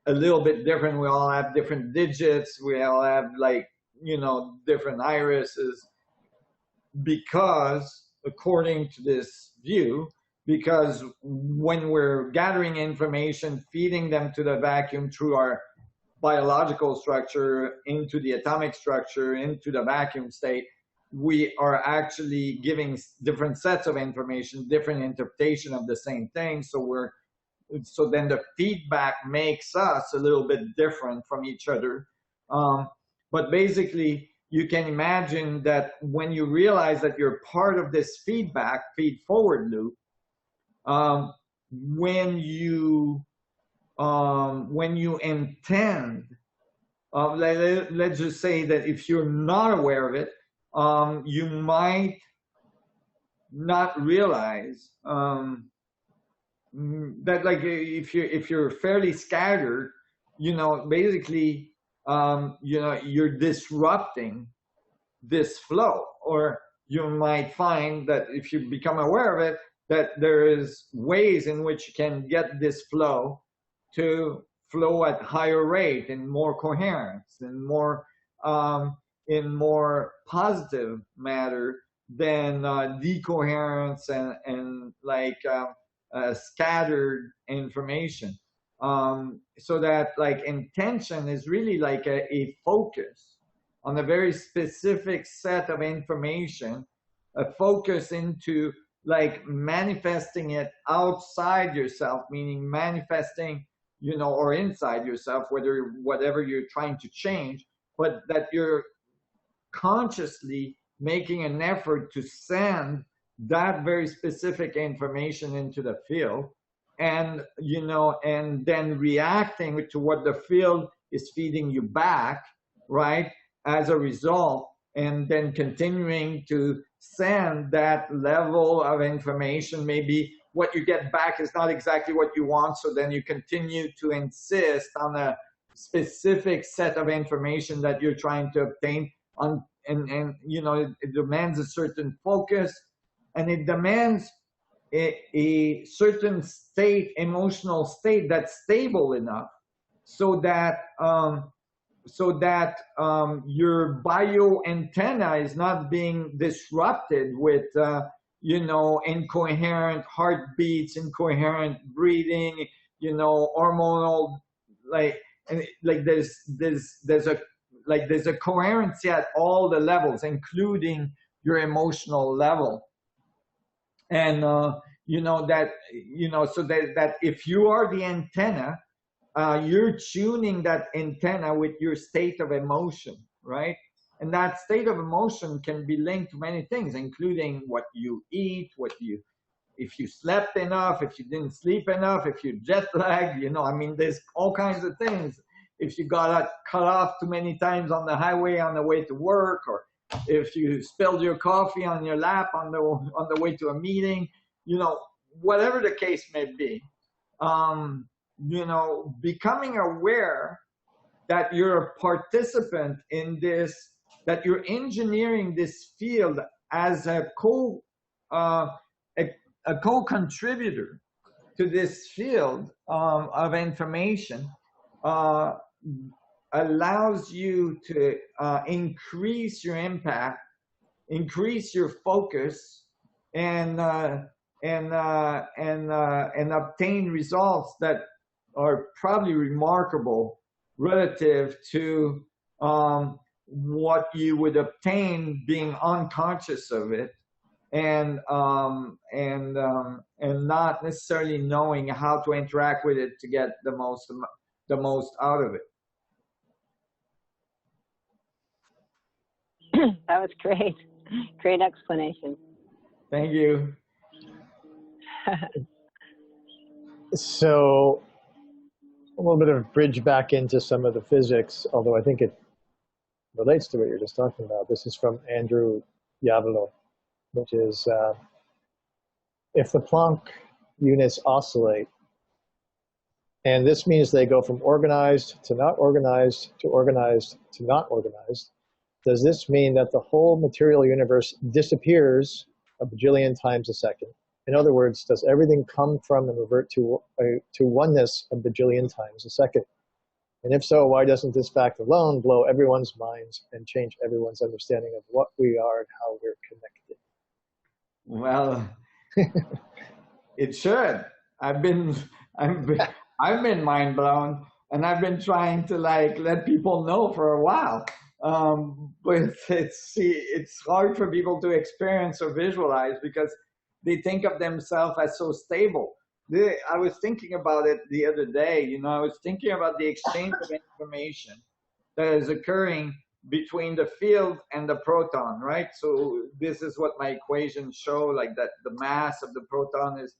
a little bit different. We all have different digits. We all have different irises, because according to this view, because when we're gathering information, feeding them to the vacuum through our biological structure, into the atomic structure, into the vacuum state, we are actually giving different sets of information, different interpretation of the same thing. So then the feedback makes us a little bit different from each other. But basically, you can imagine that when you realize that you're part of this feed-forward loop, when you intend, let's just say that if you're not aware of it, you might not realize that, like, if you're fairly scattered, basically, you're disrupting this flow. Or you might find that if you become aware of it, that there is ways in which you can get this flow to flow at higher rate and more coherence and more in more positive matter than decoherence and like scattered information. So that like intention is really like a focus on a very specific set of information, a focus into like manifesting it outside yourself, meaning manifesting, you know, or inside yourself, whatever you're trying to change, but that you're consciously making an effort to send that very specific information into the field, and you know, and then reacting to what the field is feeding you back, right, as a result, and then continuing to send that level of information. Maybe what you get back is not exactly what you want, so then you continue to insist on a specific set of information that you're trying to obtain on, and you know, it demands a certain focus, and it demands a certain state, emotional state, that's stable enough so that your bio antenna is not being disrupted with you know, incoherent heartbeats, incoherent breathing, you know, hormonal, like there's a coherency at all the levels, including your emotional level. And you know, that, you know, so that if you are the antenna, you're tuning that antenna with your state of emotion, right? And that state of emotion can be linked to many things, including what you eat, if you slept enough, if you didn't sleep enough, if you're jet lagged, you know, I mean, there's all kinds of things. If you got cut off too many times on the highway on the way to work, or if you spilled your coffee on your lap on the way to a meeting, you know, whatever the case may be, you know, becoming aware that you're a participant in this, that you're engineering this field as a co-contributor to this field of information, allows you to increase your impact, increase your focus, and obtain results that are probably remarkable relative to what you would obtain being unconscious of it, and not necessarily knowing how to interact with it to get the most out of it. That was great. Great explanation. Thank you. So a little bit of bridge back into some of the physics, although I think it relates to what you're just talking about. This is from Andrew Yavolo, which is, if the Planck units oscillate, and this means they go from organized to not organized to not organized, does this mean that the whole material universe disappears a bajillion times a second? In other words, does everything come from and revert to oneness a bajillion times a second? And if so, why doesn't this fact alone blow everyone's minds and change everyone's understanding of what we are and how we're connected? Well, it should. I've been mind blown, and I've been trying to like let people know for a while. But it's hard for people to experience or visualize because they think of themselves as so stable. I was thinking about it the other day. You know, I was thinking about the exchange of information that is occurring between the field and the proton, right? So this is what my equations show, like that the mass of the proton is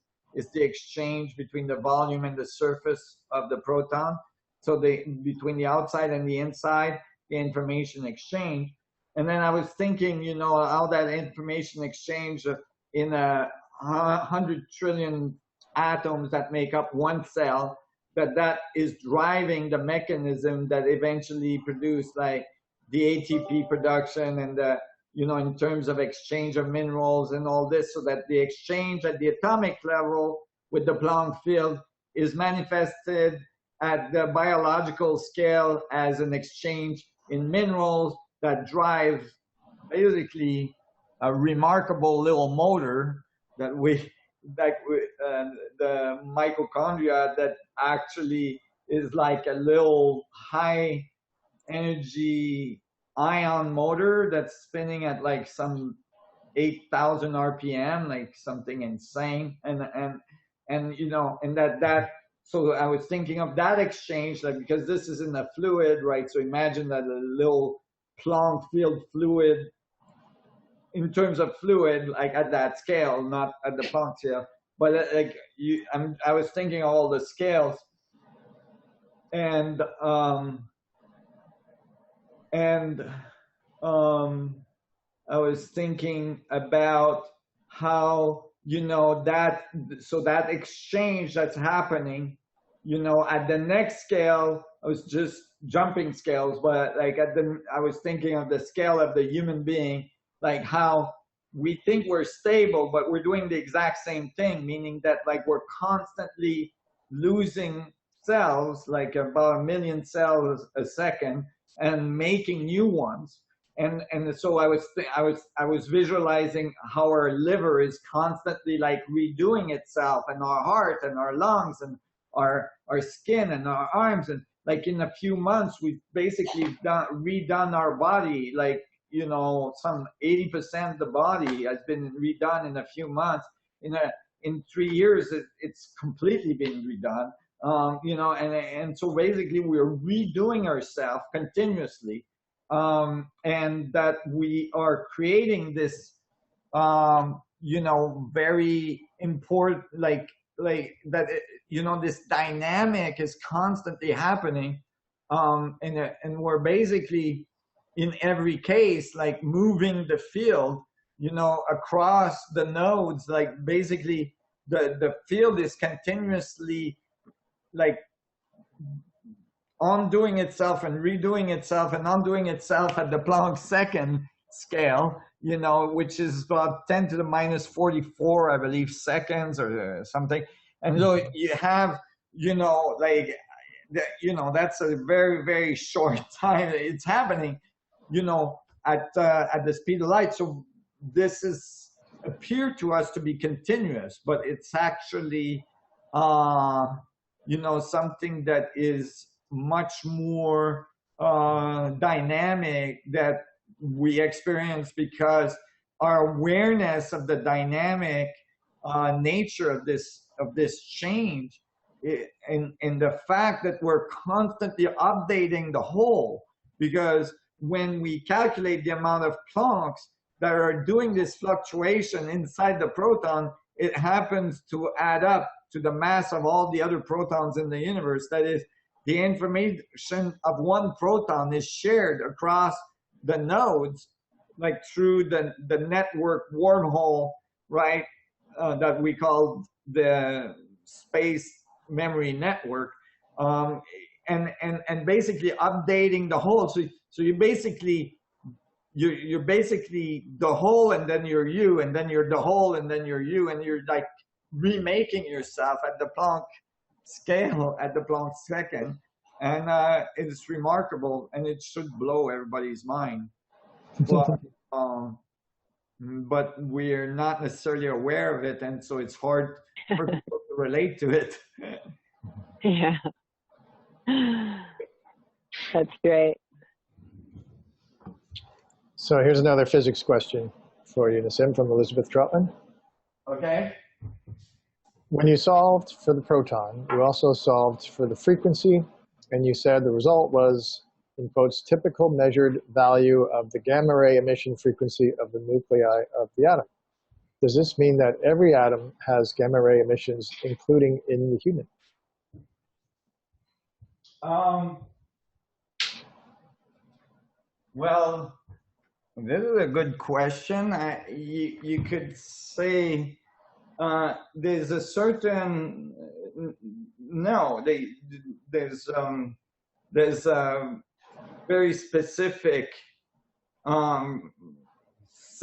the exchange between the volume and the surface of the proton. So between the outside and the inside, the information exchange. And then I was thinking, you know, how that information exchange in 100 trillion atoms that make up one cell, that is driving the mechanism that eventually produce like the ATP production and the, in terms of exchange of minerals and all this, so that the exchange at the atomic level with the Planck field is manifested at the biological scale as an exchange in minerals that drive basically a remarkable little motor that the mitochondria, that actually is like a little high energy ion motor that's spinning at like some 8,000 RPM, like something insane. And that so I was thinking of that exchange, like, because this is in a fluid, right? So imagine that a little Planck field fluid, in terms of fluid, like at that scale, not at the Planck scale, but I was thinking of all the scales, and I was thinking about how, that exchange that's happening, at the next scale. I was just jumping scales, but like I was thinking of the scale of the human being, like how we think we're stable, but we're doing the exact same thing, meaning that like we're constantly losing cells, like about 1 million cells a second, and making new ones. And so I was visualizing how our liver is constantly like redoing itself, and our heart and our lungs and our skin and our arms, and like in a few months we've basically redone our body, like some 80% of the body has been redone in a few months. In 3 years it's completely been redone. And so basically we're redoing ourselves continuously. And that we are creating this, very important, like that, this dynamic is constantly happening. And we're basically, in every case, like moving the field, across the nodes, like basically the field is continuously like undoing itself and redoing itself and undoing itself at the Planck second scale, which is about 10 to the minus 44, I believe, seconds or something. And so you have, that's a very, very short time it's happening, at the speed of light. So this is appear to us to be continuous, but it's actually, something that is much more dynamic that we experience, because our awareness of the dynamic nature of this change, and the fact that we're constantly updating the whole, because when we calculate the amount of Plancks that are doing this fluctuation inside the proton, it happens to add up to the mass of all the other protons in the universe. That is, the information of one proton is shared across the nodes, like through the network wormhole, right? That we call the space memory network, and basically updating the whole. So you're basically the whole, and then you're you, and then you're the whole, and then you're you, and you're like remaking yourself at the Planck scale, at the Planck second. And it's remarkable, and it should blow everybody's mind. But we're not necessarily aware of it, and so it's hard for people to relate to it. Yeah, that's great. So here's another physics question for you, Nassim, from Elizabeth Trotman. Okay. When you solved for the proton, you also solved for the frequency, and you said the result was, in quotes, typical measured value of the gamma ray emission frequency of the nuclei of the atom. Does this mean that every atom has gamma ray emissions, including in the human? Well, this is a good question. You could say there's a certain there's a very specific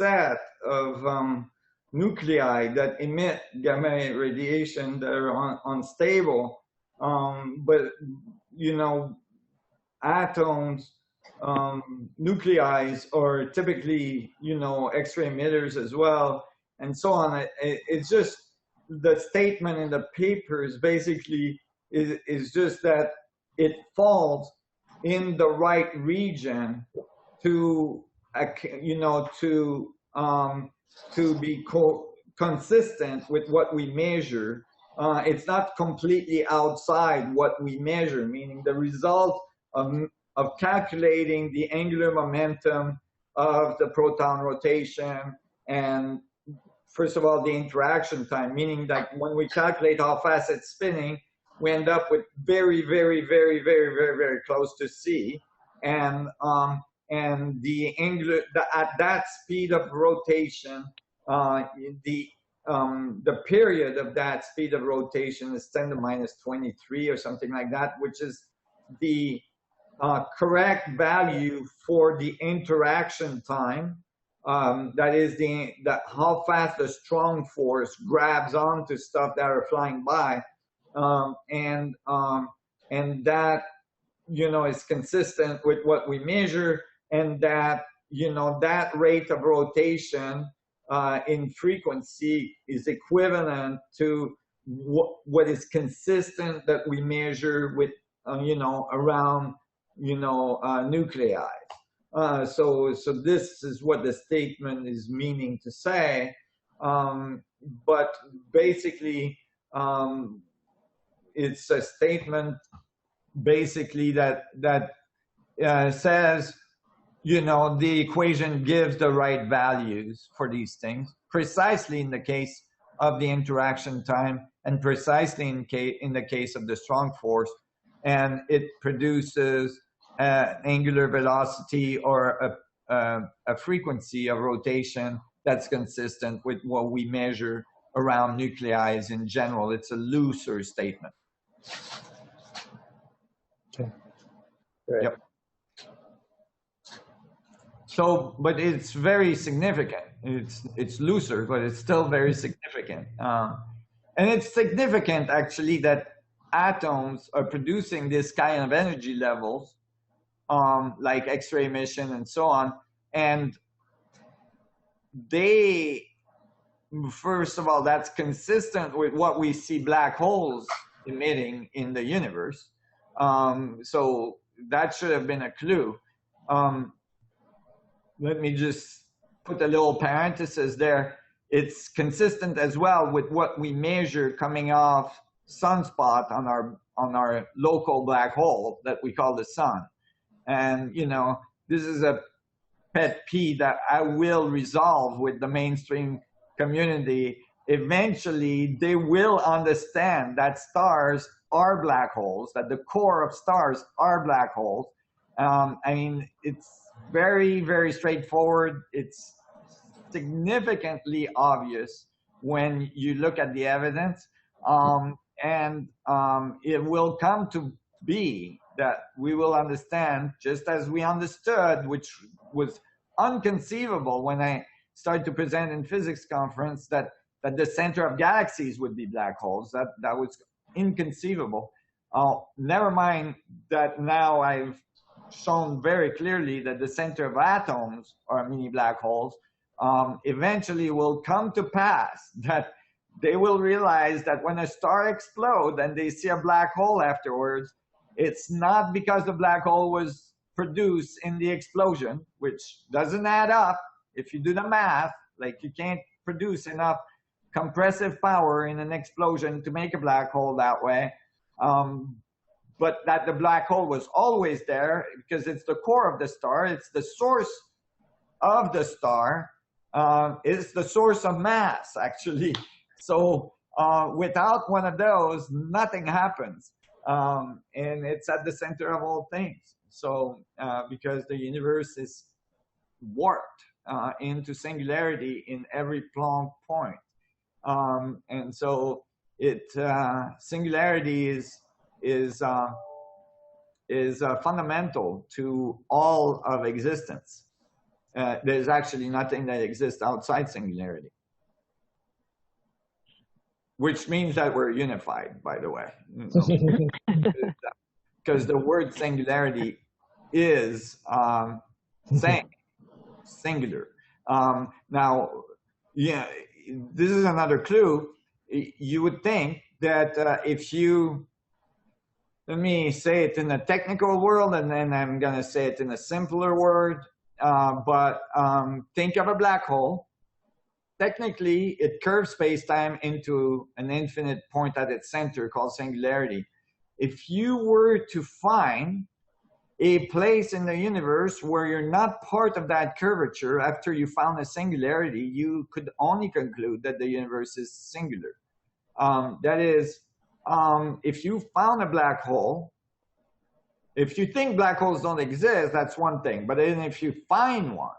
set of nuclei that emit gamma radiation that are unstable. But, you know, atoms, nuclei are typically, you know, X-ray emitters as well, and so on. It's just the statement in the papers basically is just that it falls in the right region to, you know, to be consistent with what we measure. It's not completely outside what we measure, meaning the result of calculating the angular momentum of the proton rotation and, first of all, the interaction time, meaning that when we calculate how fast it's spinning, we end up with very, very, very, very, very, very close to C. And the angular, at that speed of rotation, the period of that speed of rotation is 10 to minus 23 or something like that, which is the correct value for the interaction time. That is how fast the strong force grabs onto stuff that are flying by, and that, you know, is consistent with what we measure, and that, you know, that rate of rotation in frequency is equivalent to what is consistent that we measure with, you know, around, you know, nuclei. So this is what the statement is meaning to say. But basically, it's a statement basically that says, you know, the equation gives the right values for these things, precisely in the case of the interaction time, and precisely in the case of the strong force, and it produces angular velocity or a frequency of rotation that's consistent with what we measure around nuclei in general. It's a looser statement. Okay. Great. Yep. So, but it's very significant. It's looser, but it's still very significant. And it's significant, actually, that atoms are producing this kind of energy levels, like X-ray emission and so on. And they, first of all, that's consistent with what we see black holes emitting in the universe. So that should have been a clue. Let me just put a little parenthesis there. It's consistent as well with what we measure coming off sunspot on our local black hole that we call the sun. And, you know, this is a pet peeve that I will resolve with the mainstream community. Eventually, they will understand that stars are black holes, that the core of stars are black holes. I mean, it's very, very straightforward. It's significantly obvious when you look at the evidence. And it will come to be that we will understand, just as we understood, which was unconceivable when I started to present in physics conference, that the center of galaxies would be black holes. That was inconceivable. Never mind that now I've shown very clearly that the center of atoms are mini black holes. Eventually will come to pass that they will realize that when a star explodes and they see a black hole afterwards, it's not because the black hole was produced in the explosion, which doesn't add up. If you do the math, like, you can't produce enough compressive power in an explosion to make a black hole that way. But that the black hole was always there because it's the core of the star. It's the source of the star. It's the source of mass, actually. So without one of those, nothing happens. And it's at the center of all things. So because the universe is warped into singularity in every Planck point. And so singularity is fundamental to all of existence. there's actually nothing that exists outside singularity. Which means that we're unified, by the way. Because the word singularity is saying singular. Now, yeah, this is another clue. You would think that if you, let me say it in a technical world, and then I'm going to say it in a simpler word, but think of a black hole. Technically, it curves space-time into an infinite point at its center called singularity. If you were to find a place in the universe where you're not part of that curvature after you found a singularity, you could only conclude that the universe is singular. That is, if you found a black hole, if you think black holes don't exist, that's one thing. But then if you find one,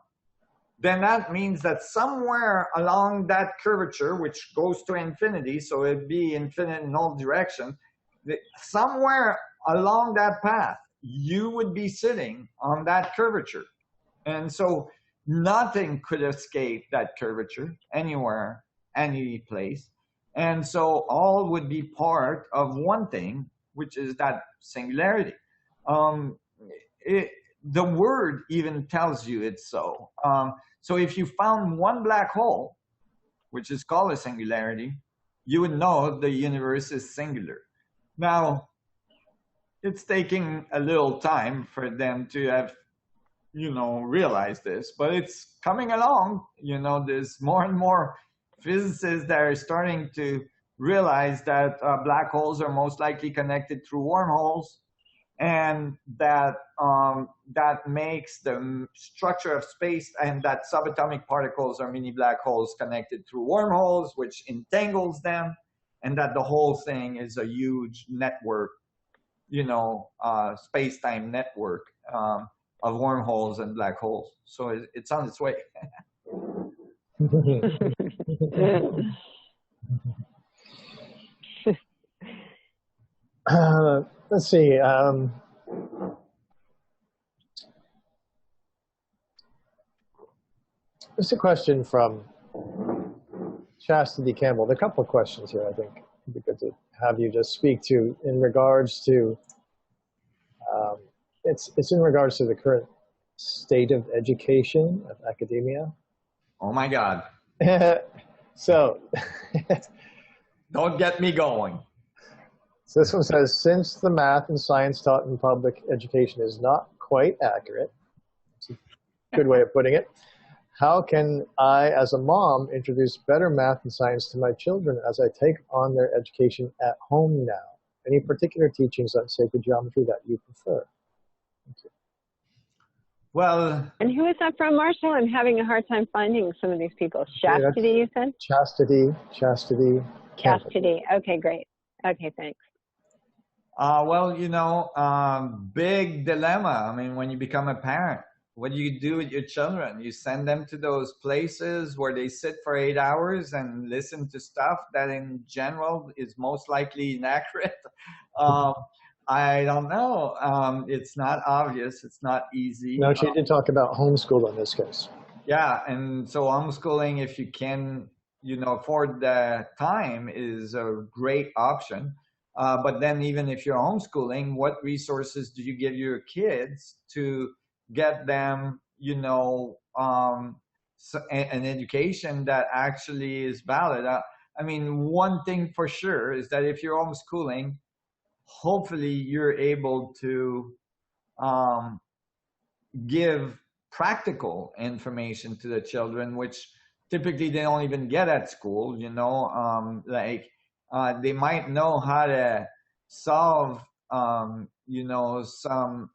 then that means that somewhere along that curvature, which goes to infinity, so it'd be infinite in all directions, somewhere along that path, you would be sitting on that curvature. And so nothing could escape that curvature anywhere, any place. And so all would be part of one thing, which is that singularity. The word even tells you it's so. So if you found one black hole, which is called a singularity, you would know the universe is singular. Now, it's taking a little time for them to have, realized this, but it's coming along. There's more and more physicists that are starting to realize that black holes are most likely connected through wormholes, and that that makes the structure of space, and that subatomic particles are mini black holes connected through wormholes, which entangles them, and that the whole thing is a huge network, space-time network of wormholes and black holes. So it's on its way. Let's see. Just a question from Chastity Campbell. There are a couple of questions here I think it'd be good to have you just speak to in regards to, it's in regards to the current state of education of academia. Oh my God. So. Don't get me going. So this one says, since the math and science taught in public education is not quite accurate, it's a good way of putting it, how can I, as a mom, introduce better math and science to my children as I take on their education at home now? Any particular teachings on sacred geometry that you prefer? Thank you. Well. And who is that from, Marshall? I'm having a hard time finding some of these people. Chastity, you said? Chastity Campbell. Chastity. Okay, great. Okay, thanks. Well, big dilemma. I mean, when you become a parent, what do you do with your children? You send them to those places where they sit for 8 hours and listen to stuff that in general is most likely inaccurate. I don't know. It's not obvious. It's not easy. No, she did talk about homeschool in this case. Yeah, and so homeschooling, if you can, afford the time, is a great option. But then even if you're homeschooling, what resources do you give your kids to get them, an education that actually is valid? I mean, one thing for sure is that if you're homeschooling, hopefully you're able to give practical information to the children, which typically they don't even get at school, they might know how to solve, some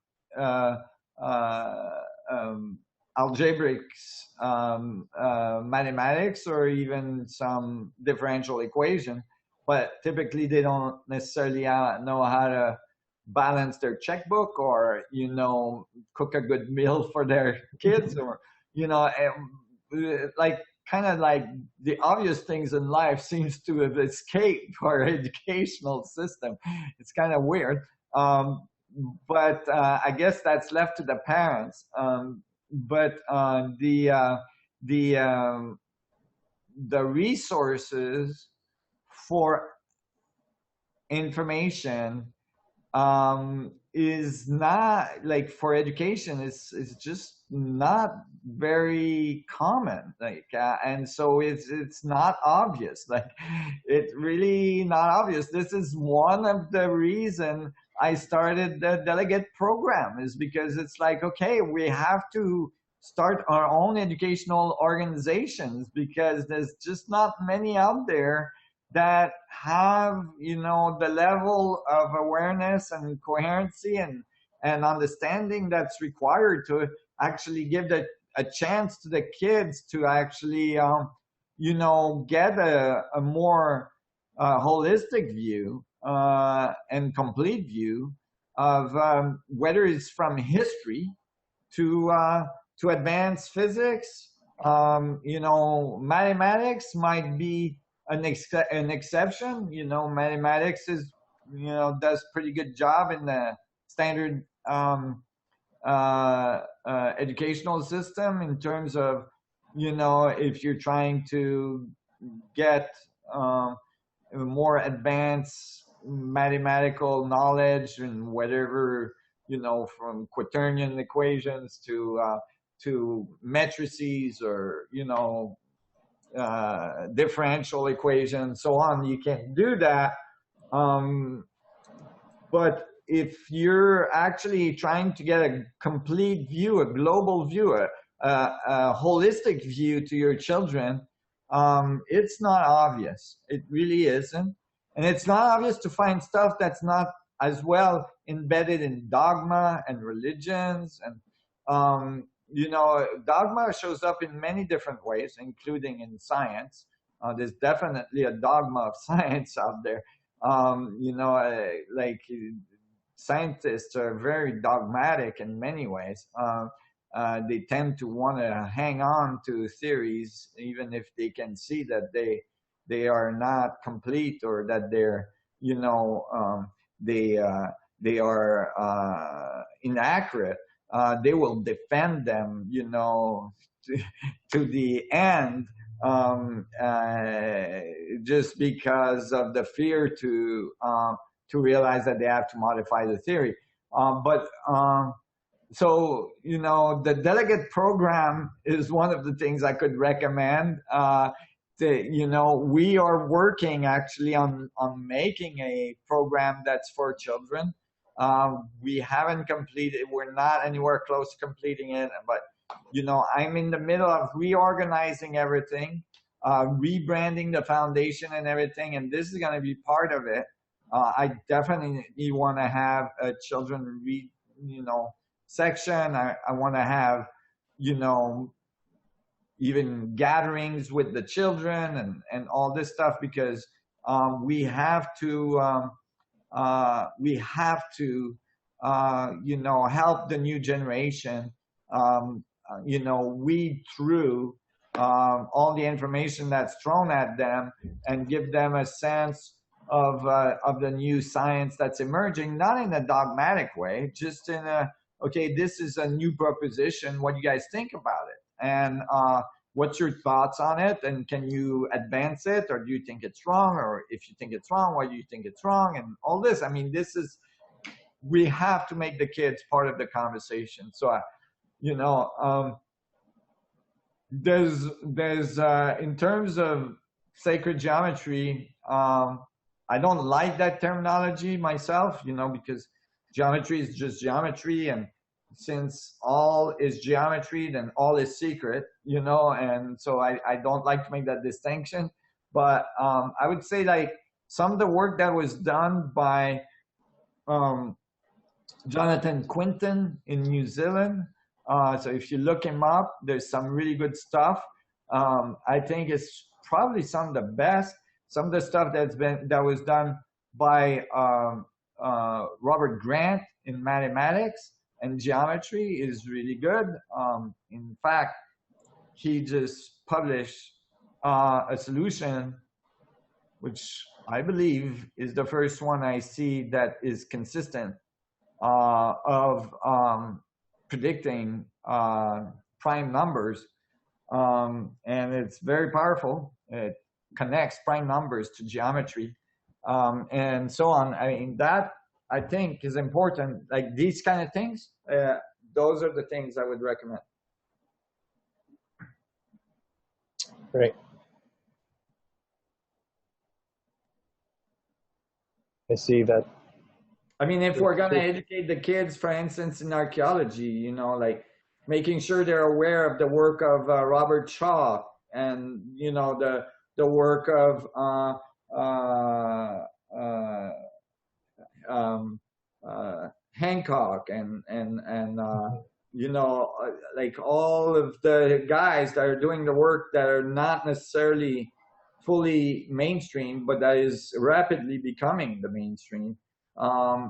algebraic mathematics, or even some differential equation, but typically they don't necessarily know how to balance their checkbook, or cook a good meal for their kids, or kind of like the obvious things in life seems to have escaped our educational system. It's kind of weird. But I guess that's left to the parents. the resources for information is not like for education is just not very common, like and so it's not obvious, like it's really not obvious. This is one of the reason I started the delegate program, is because it's like, okay, we have to start our own educational organizations, because there's just not many out there that have, you know, the level of awareness and coherency and understanding that's required to actually give a chance to the kids to actually you know, get a more holistic view and complete view of whether it's from history to advanced physics. You know, mathematics might be an exception. You know, mathematics is, you know, does pretty good job in the standard educational system in terms of, you know, if you're trying to get more advanced mathematical knowledge and whatever, you know, from quaternion equations to matrices, or, you know, differential equations, so on. You can do that. But if you're actually trying to get a complete view, a global view, a holistic view to your children, it's not obvious. It really isn't. And it's not obvious to find stuff that's not as well embedded in dogma and religions. And, you know, dogma shows up in many different ways, including in science. There's definitely a dogma of science out there. You know, like scientists are very dogmatic in many ways. They tend to want to hang on to theories, even if they can see that they are not complete, or that they're, you know, they are inaccurate. They will defend them, you know, to the end, just because of the fear to realize that they have to modify the theory. So, you know, the delegate program is one of the things I could recommend. You know, we are working actually on making a program that's for children. We haven't completed, we're not anywhere close to completing it, but, you know, I'm in the middle of reorganizing everything, rebranding the foundation and everything, and this is going to be part of it. I definitely want to have a children read, you know, section. I want to have, you know, even gatherings with the children and all this stuff, because we have to you know, help the new generation, you know, weed through all the information that's thrown at them, and give them a sense of the new science that's emerging, not in a dogmatic way, just in a, okay, this is a new proposition. What do you guys think about it? And what's your thoughts on it? And can you advance it? Or do you think it's wrong? Or if you think it's wrong, why do you think it's wrong? And all this. I mean, this is, we have to make the kids part of the conversation. So, you know, there's in terms of sacred geometry, I don't like that terminology myself, you know, because geometry is just geometry, and since all is geometry, then all is secret, you know, and so I don't like to make that distinction. But I would say, like, some of the work that was done by Jonathan Quinton in New Zealand, so if you look him up, there's some really good stuff. I think it's probably some of the best. Some of the stuff that was done by Robert Grant in mathematics and geometry is really good. In fact, he just published a solution, which I believe is the first one I see that is consistent, of predicting prime numbers, and it's very powerful. It connects prime numbers to geometry, and so on. I mean, that I think is important. Like these kind of things, those are the things I would recommend. Great. I see that. I mean, if we're going to educate the kids, for instance, in archaeology, you know, like making sure they're aware of the work of Robert Shaw and, you know, the work of Hancock and you know, like all of the guys that are doing the work that are not necessarily fully mainstream, but that is rapidly becoming the mainstream.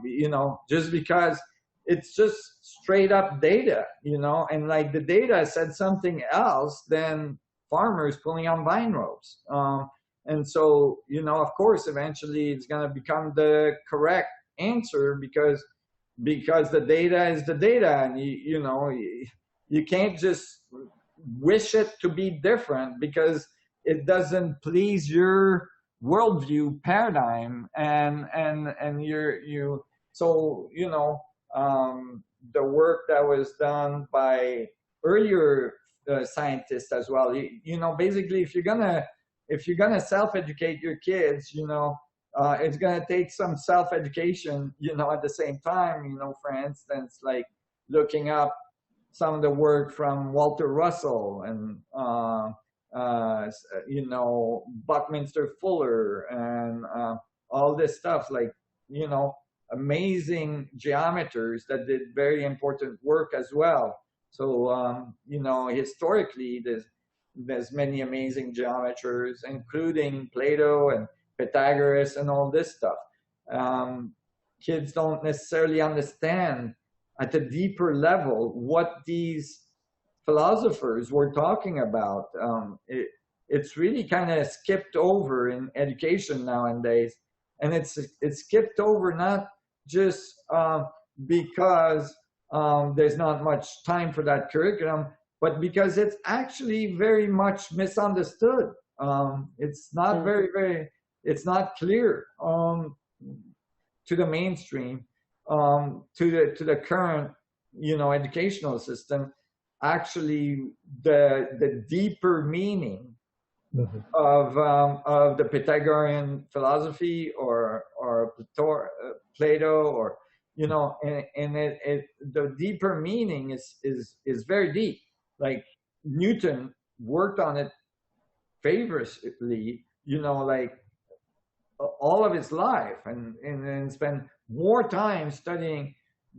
You know, just because it's just straight up data, you know, and like the data said something else than farmers pulling on vine ropes. And so, you know, of course, eventually it's going to become the correct answer because the data is the data, and you know, you can't just wish it to be different because it doesn't please your worldview paradigm and you so you know, the work that was done by earlier scientists as well, you know, basically if you're gonna self-educate your kids, you know, it's gonna take some self-education, you know, at the same time, you know, for instance, like looking up some of the work from Walter Russell and you know, Buckminster Fuller and all this stuff, like, you know, amazing geometers that did very important work as well. So, you know, historically, there's many amazing geometers, including Plato and Pythagoras and all this stuff. Kids don't necessarily understand at a deeper level what these philosophers were talking about. It's really kind of skipped over in education nowadays, and it's skipped over not just because there's not much time for that curriculum, but because it's actually very much misunderstood. It's not it's not clear to the mainstream, to the current, you know, educational system. Actually, the deeper meaning of the Pythagorean philosophy or Plato, or you know, and the deeper meaning is very deep. Like Newton worked on it feverishly, you know, like all of his life, and spent more time studying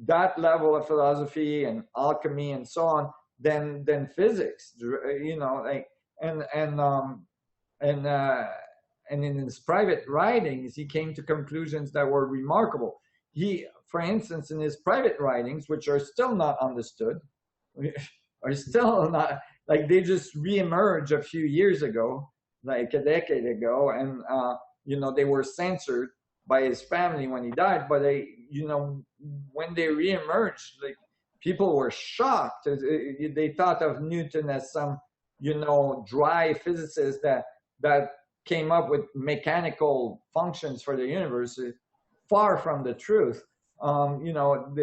that level of philosophy and alchemy and so on than physics, you know, like and in his private writings he came to conclusions that were remarkable. He, for instance, in his private writings, which are still not understood, are still not, like, they just reemerged a few years ago, like a decade ago, and you know, they were censored by his family when he died, but they, you know, when they reemerged, like, people were shocked. They thought of Newton as some, you know, dry physicist that came up with mechanical functions for the universe. Far from the truth. You know,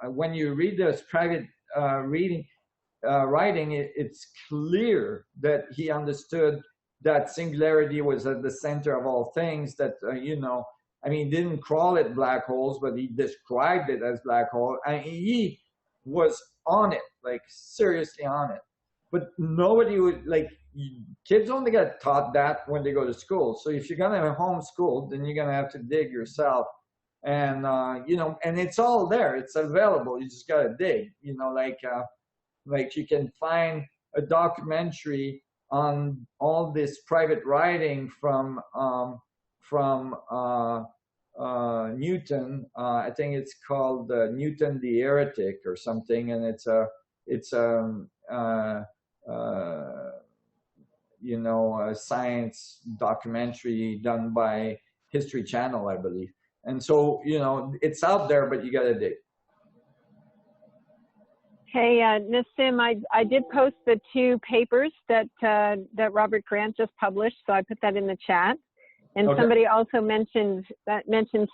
when you read this private writing, it's clear that he understood that singularity was at the center of all things. That you know, I mean, he didn't call it black holes, but he described it as black hole, and he was on it, like seriously on it. But nobody would, like, kids only get taught that when they go to school. So if you're gonna homeschool, then you're gonna have to dig yourself, and you know, and it's all there, it's available. You just gotta dig. You know, like you can find a documentary on all this private writing from Newton. I think it's called Newton the Heretic or something, and it's you know, a science documentary done by History Channel, I believe. And so, you know, it's out there, but you got to dig. Hey, Nassim, I did post the 2 papers that Robert Grant just published, so I put that in the chat. And Okay. somebody also mentioned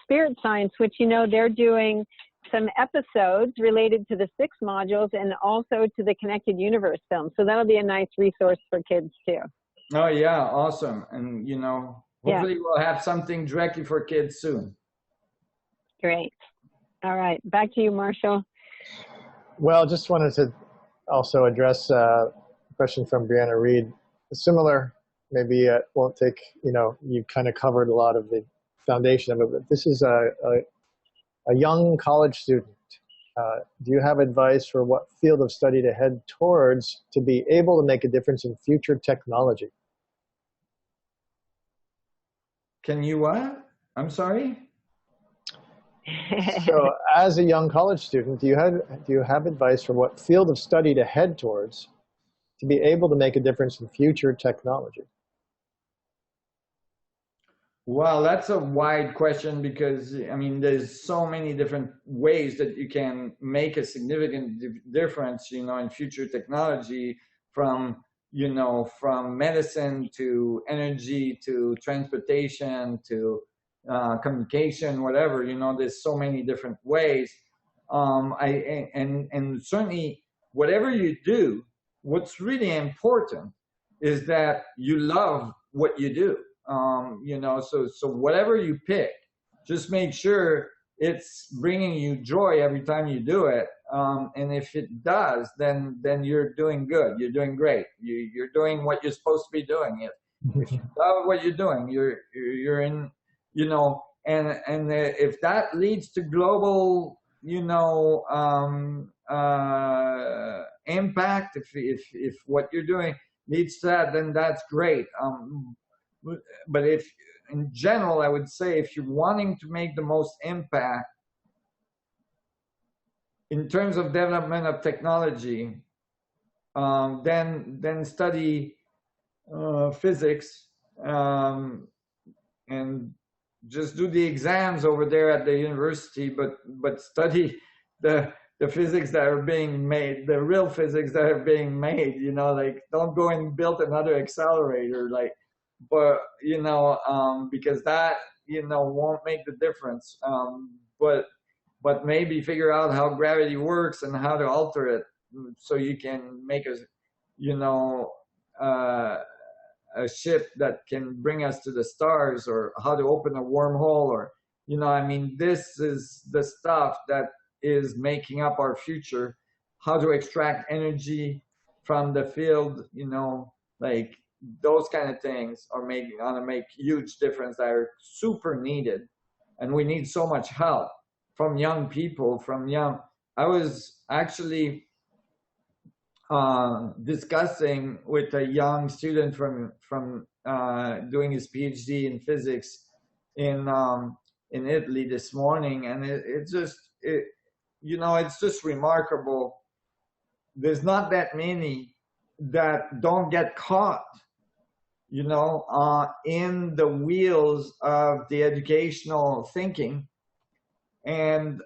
Spirit Science, which, you know, they're doing some episodes related to the 6 modules and also to the Connected Universe film. So that'll be a nice resource for kids too. Oh yeah, awesome. And you know, hopefully we'll have something directly for kids soon. Great. All right, back to you, Marshall. Well, just wanted to also address a question from Brianna Reed. Similar, maybe it won't take, you know, you kind of covered a lot of the foundation of it, but this is a young college student. Do you have advice for what field of study to head towards to be able to make a difference in future technology? Can you what? I'm sorry? So as a young college student, do you have advice for what field of study to head towards to be able to make a difference in future technology? Well, that's a wide question because, I mean, there's so many different ways that you can make a significant difference, you know, in future technology, from, you know, from medicine to energy to transportation to communication, whatever, you know, there's so many different ways. And certainly whatever you do, what's really important is that you love what you do. You know, so whatever you pick, just make sure it's bringing you joy every time you do it. And if it does, then you're doing good. You're doing great. You're doing what you're supposed to be doing. If you love what you're doing, you're in, you know, and if that leads to global, you know, impact, if what you're doing leads to that, then that's great. But if, in general, I would say if you're wanting to make the most impact in terms of development of technology, then study physics, and just do the exams over there at the university, but study the physics that are being made, the real physics that are being made. You know, like, don't go and build another accelerator, like. But, you know, because that, you know, won't make the difference. But maybe figure out how gravity works and how to alter it so you can make a, you know, a ship that can bring us to the stars, or how to open a wormhole, or, you know, I mean, this is the stuff that is making up our future. How to extract energy from the field, you know, like, those kind of things are gonna make huge difference, that are super needed. And we need so much help from young people, I was actually discussing with a young student from doing his PhD in physics in Italy this morning, and it's just, you know, it's just remarkable. There's not that many that don't get caught, you know, in the wheels of the educational thinking, and,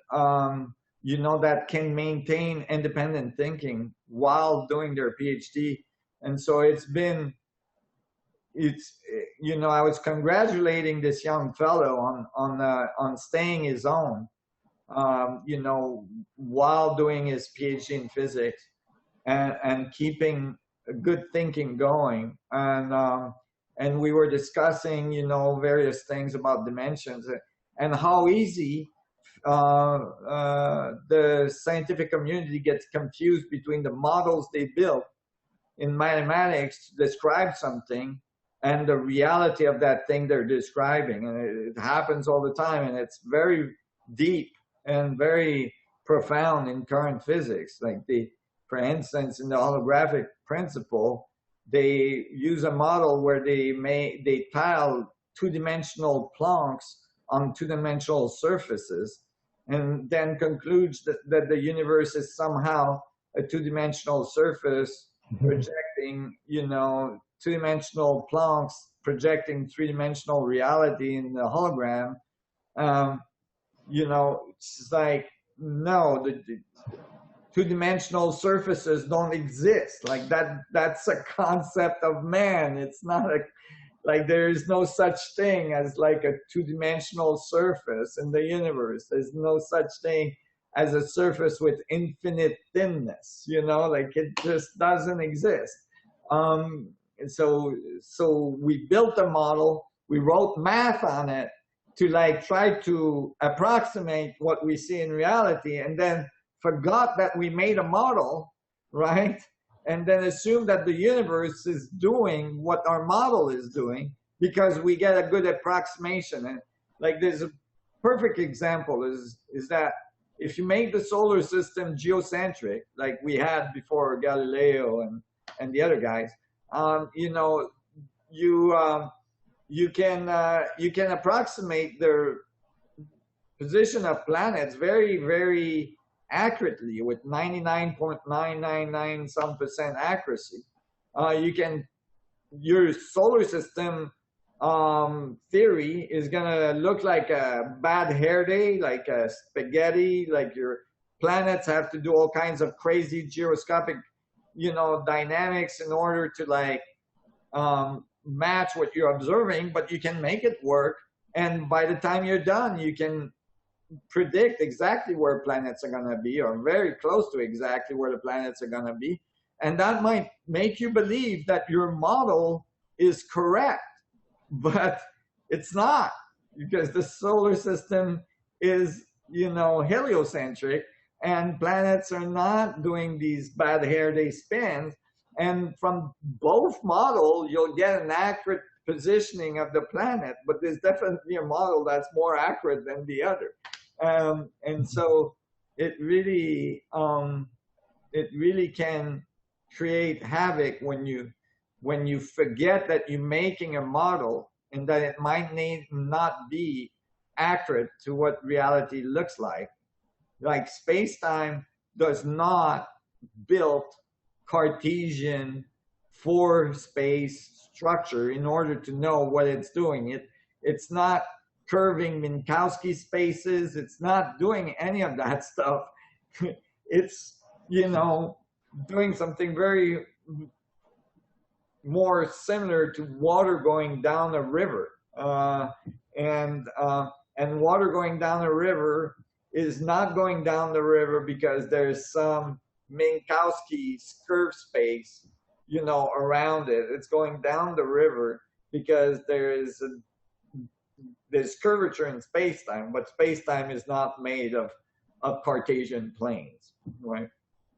you know, that can maintain independent thinking while doing their PhD. And so you know, I was congratulating this young fellow on staying his own, you know, while doing his PhD in physics, and keeping good thinking going. And we were discussing, you know, various things about dimensions, and how easy the scientific community gets confused between the models they built in mathematics to describe something and the reality of that thing they're describing. And it happens all the time, and it's very deep and very profound in current physics. Like, for instance, in the holographic principle, they use a model where they tile two-dimensional Plancks on two-dimensional surfaces, and then concludes that the universe is somehow a two-dimensional surface projecting, you know, two-dimensional Plancks projecting three-dimensional reality in the hologram. You know, it's like, no, the two-dimensional surfaces don't exist. Like that's a concept of man. It's not like there is no such thing as like a two-dimensional surface in the universe. There's no such thing as a surface with infinite thinness, like it just doesn't exist. And so we built a model, we wrote math on it to like try to approximate what we see in reality, and then forgot that we made a model, right? And then assume that the universe is doing what our model is doing because we get a good approximation. And like there's a perfect example is that if you make the solar system geocentric, like we had before Galileo and the other guys, you can approximate their position of planets very, very accurately with 99.999 some percent accuracy. Your solar system theory is gonna look like a bad hair day, like a spaghetti, like your planets have to do all kinds of crazy gyroscopic, dynamics in order to like match what you're observing, but you can make it work. And by the time you're done, you can predict exactly where planets are going to be, or very close to exactly where the planets are going to be. And that might make you believe that your model is correct, but it's not, because the solar system is, heliocentric, and planets are not doing these bad hair day spins. And from both models, you'll get an accurate positioning of the planet, but there's definitely a model that's more accurate than the other. And so it really can create havoc when you forget that you're making a model and that it might not be accurate to what reality looks like. Like space-time does not build Cartesian for space structure in order to know what it's doing. It's not curving Minkowski spaces. It's not doing any of that stuff. It's, doing something very more similar to water going down a river. And water going down a river is not going down the river because there's some Minkowski curve space, around it. It's going down the river because there's curvature in space-time, but space-time is not made of Cartesian planes, right?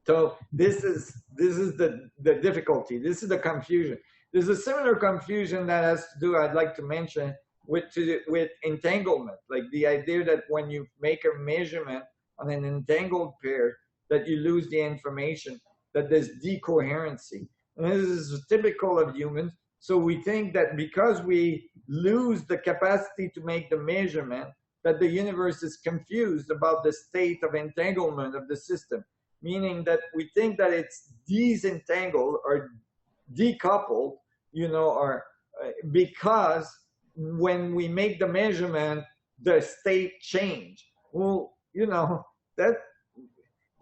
So this is the difficulty. This is the confusion. There's a similar confusion that has to do, I'd like to mention, with entanglement, like the idea that when you make a measurement on an entangled pair, that you lose the information, that there's decoherency. And this is typical of humans. So we think that because we lose the capacity to make the measurement, that the universe is confused about the state of entanglement of the system, meaning that we think that it's disentangled or decoupled, or because when we make the measurement, the state change. Well,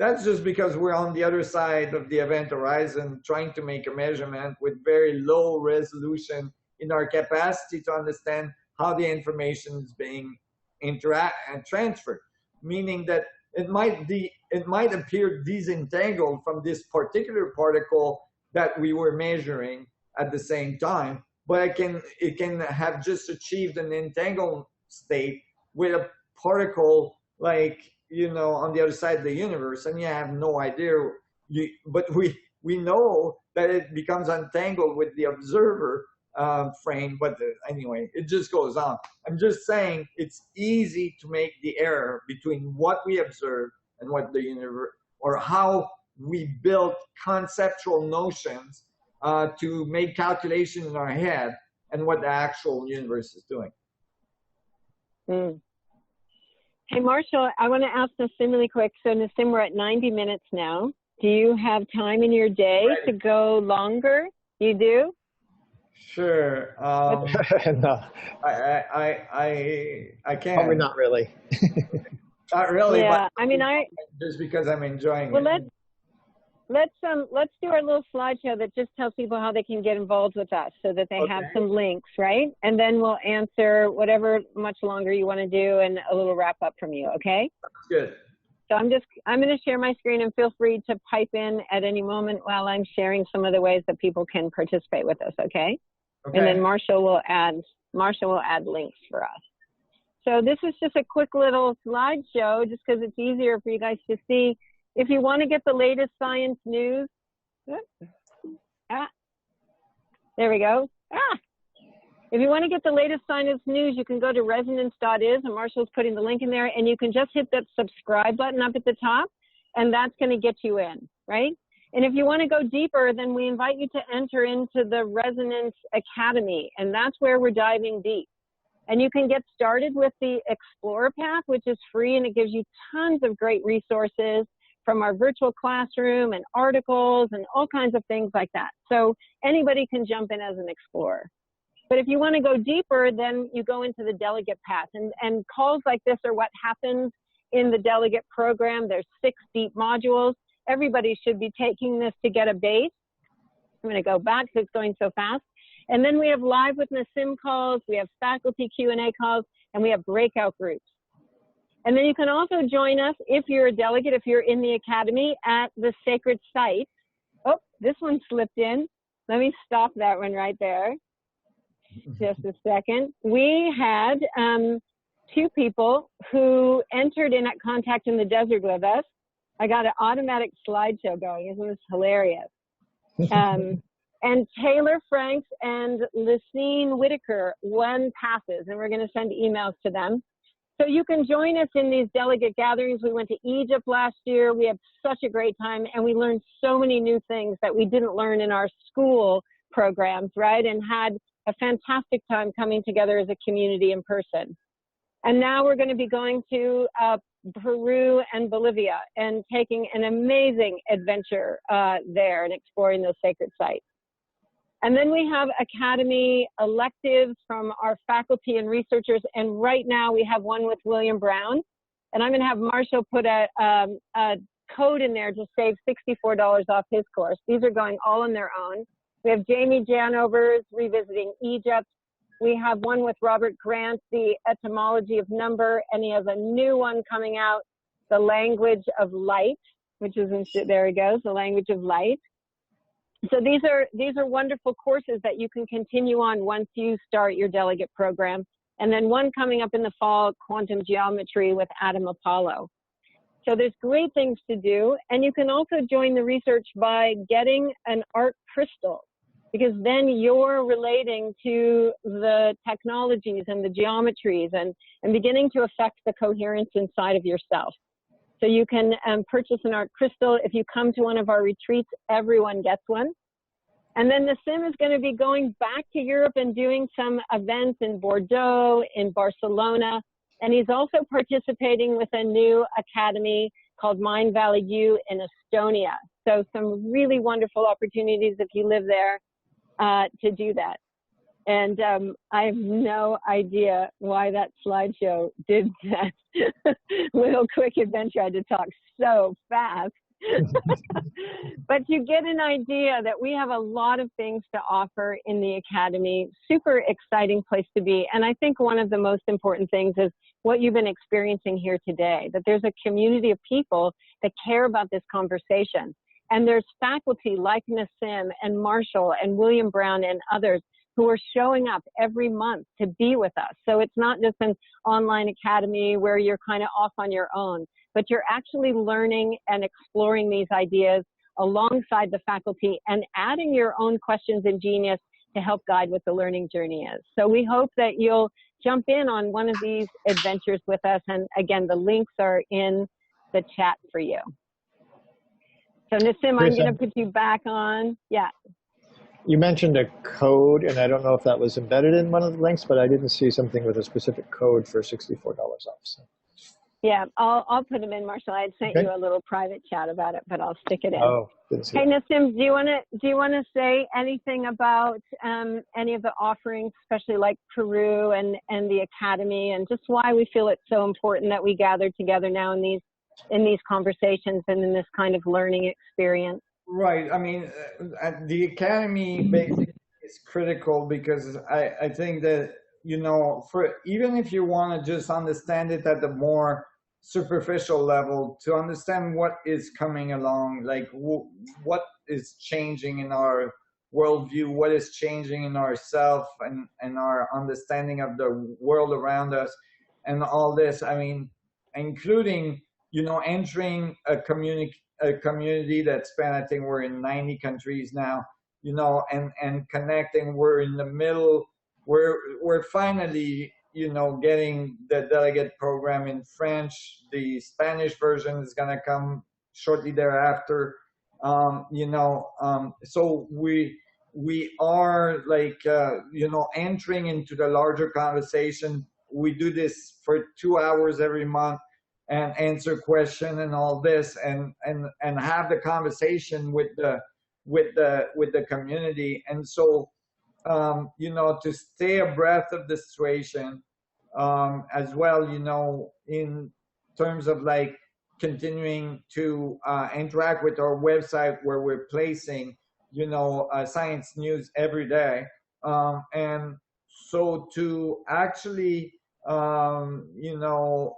that's just because we're on the other side of the event horizon trying to make a measurement with very low resolution in our capacity to understand how the information is being transferred, meaning that it might appear disentangled from this particular particle that we were measuring at the same time, but it can have just achieved an entangled state with a particle like, on the other side of the universe, and you have no idea. But we know that it becomes entangled with the observer frame. But anyway, it just goes on. I'm just saying it's easy to make the error between what we observe and what the universe, or how we build conceptual notions to make calculations in our head and what the actual universe is doing. Mm. Hey, Marshall, I want to ask Nassim really quick. So, Nassim, we're at 90 minutes now. Do you have time in your day to go longer? You do? Sure. No. I can't. Probably not really. Not really. Yeah, but just because I'm enjoying it. let's do our little slideshow that just tells people how they can get involved with us so that they have some links, right? And then we'll answer whatever much longer you want to do and a little wrap up from you, okay? That's good. So I'm going to share my screen, and feel free to pipe in at any moment while I'm sharing some of the ways that people can participate with us, okay? And then Marshall will add links for us. So this is just a quick little slideshow just because it's easier for you guys to see. If you want to get the latest science news, there we go. If you want to get the latest science news, you can go to resonance.is, and Marshall's putting the link in there, and you can just hit that subscribe button up at the top, and that's going to get you in, right? And if you want to go deeper, then we invite you to enter into the Resonance Academy, and that's where we're diving deep. And you can get started with the Explorer Path, which is free, and it gives you tons of great resources from our virtual classroom and articles and all kinds of things like that. So anybody can jump in as an explorer. But if you want to go deeper, then you go into the delegate path. And calls like this are what happens in the delegate program. There's 6 deep modules. Everybody should be taking this to get a base. I'm going to go back because it's going so fast. And then we have live with Nassim calls, we have faculty Q&A calls, and we have breakout groups. And then you can also join us if you're a delegate, if you're in the academy, at the sacred site. Oh, this one slipped in. Let me stop that one right there. Just a second. We had 2 people who entered in at Contact in the Desert with us. I got an automatic slideshow going. Isn't this hilarious? And Taylor Franks and Lysine Whitaker won passes, and we're going to send emails to them. So you can join us in these delegate gatherings. We went to Egypt last year. We had such a great time, and we learned so many new things that we didn't learn in our school programs, right? And had a fantastic time coming together as a community in person. And now we're going to be going to Peru and Bolivia and taking an amazing adventure there and exploring those sacred sites. And then we have Academy electives from our faculty and researchers. And right now we have one with William Brown. And I'm going to have Marshall put a code in there to save $64 off his course. These are going all on their own. We have Jamie Janover's Revisiting Egypt. We have one with Robert Grant, The Etymology of Number. And he has a new one coming out, The Language of Light, which is, there he goes, The Language of Light. So these are wonderful courses that you can continue on once you start your delegate program. And then one coming up in the fall, Quantum Geometry with Adam Apollo. So there's great things to do. And you can also join the research by getting an art crystal, because then you're relating to the technologies and the geometries and beginning to affect the coherence inside of yourself. So you can purchase an art crystal. If you come to one of our retreats, everyone gets one. And then Nassim is going to be going back to Europe and doing some events in Bordeaux, in Barcelona. And he's also participating with a new academy called Mind Valley U in Estonia. So some really wonderful opportunities if you live there to do that. And I have no idea why that slideshow did that little quick adventure. I had to talk so fast. But you get an idea that we have a lot of things to offer in the Academy. Super exciting place to be. And I think one of the most important things is what you've been experiencing here today, that there's a community of people that care about this conversation. And there's faculty like Nassim and Marshall and William Brown and others who are showing up every month to be with us. So it's not just an online academy where you're kind of off on your own, but you're actually learning and exploring these ideas alongside the faculty and adding your own questions and genius to help guide what the learning journey is. So we hope that you'll jump in on one of these adventures with us. And again, the links are in the chat for you. So Nassim, I'm going to put you back on. Yeah. You mentioned a code, and I don't know if that was embedded in one of the links, but I didn't see something with a specific code for $64 off. So. Yeah, I'll put them in, Marshall. I had sent you a little private chat about it, but I'll stick it in. Oh, didn't see Hey, that. Nassim, do you want to say anything about any of the offerings, especially like Peru and the Academy, and just why we feel it's so important that we gather together now in these conversations and in this kind of learning experience? Right. I mean, the academy basically is critical because I think that, you know, for even if you want to just understand it at the more superficial level, to understand what is coming along, like what is changing in our worldview, what is changing in ourself and our understanding of the world around us and all this. I mean, including, you know, entering a community that span, I think we're in 90 countries now, you know, and connecting. We're in the middle. We're finally, you know, getting the delegate program in French. The Spanish version is gonna come shortly thereafter. You know, so we are like, you know, entering into the larger conversation. We do this for 2 hours every month and answer question and all this and have the conversation with the community. And so, you know, to stay abreast of the situation, as well, you know, in terms of like continuing to interact with our website where we're placing, you know, science news every day. And so to actually, you know,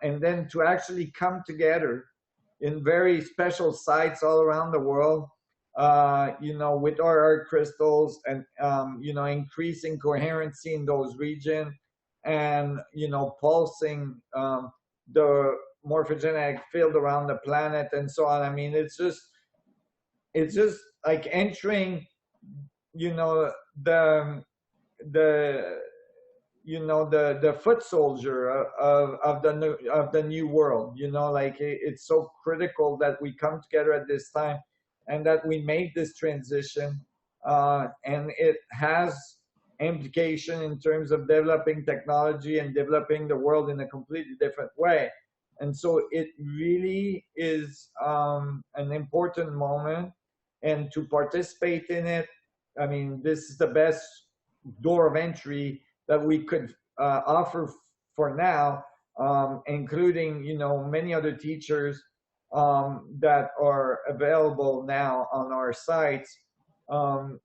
and then to actually come together in very special sites all around the world, you know, with our art crystals and, you know, increasing coherency in those regions and, you know, pulsing the morphogenetic field around the planet and so on. I mean, it's just like entering, you know, the you know the foot soldier of the new world, you know, like it's so critical that we come together at this time and that we make this transition, and it has implication in terms of developing technology and developing the world in a completely different way. And so it really is an important moment, and to participate in it, I mean, this is the best door of entry that we could offer for now, including, you know, many other teachers that are available now on our sites.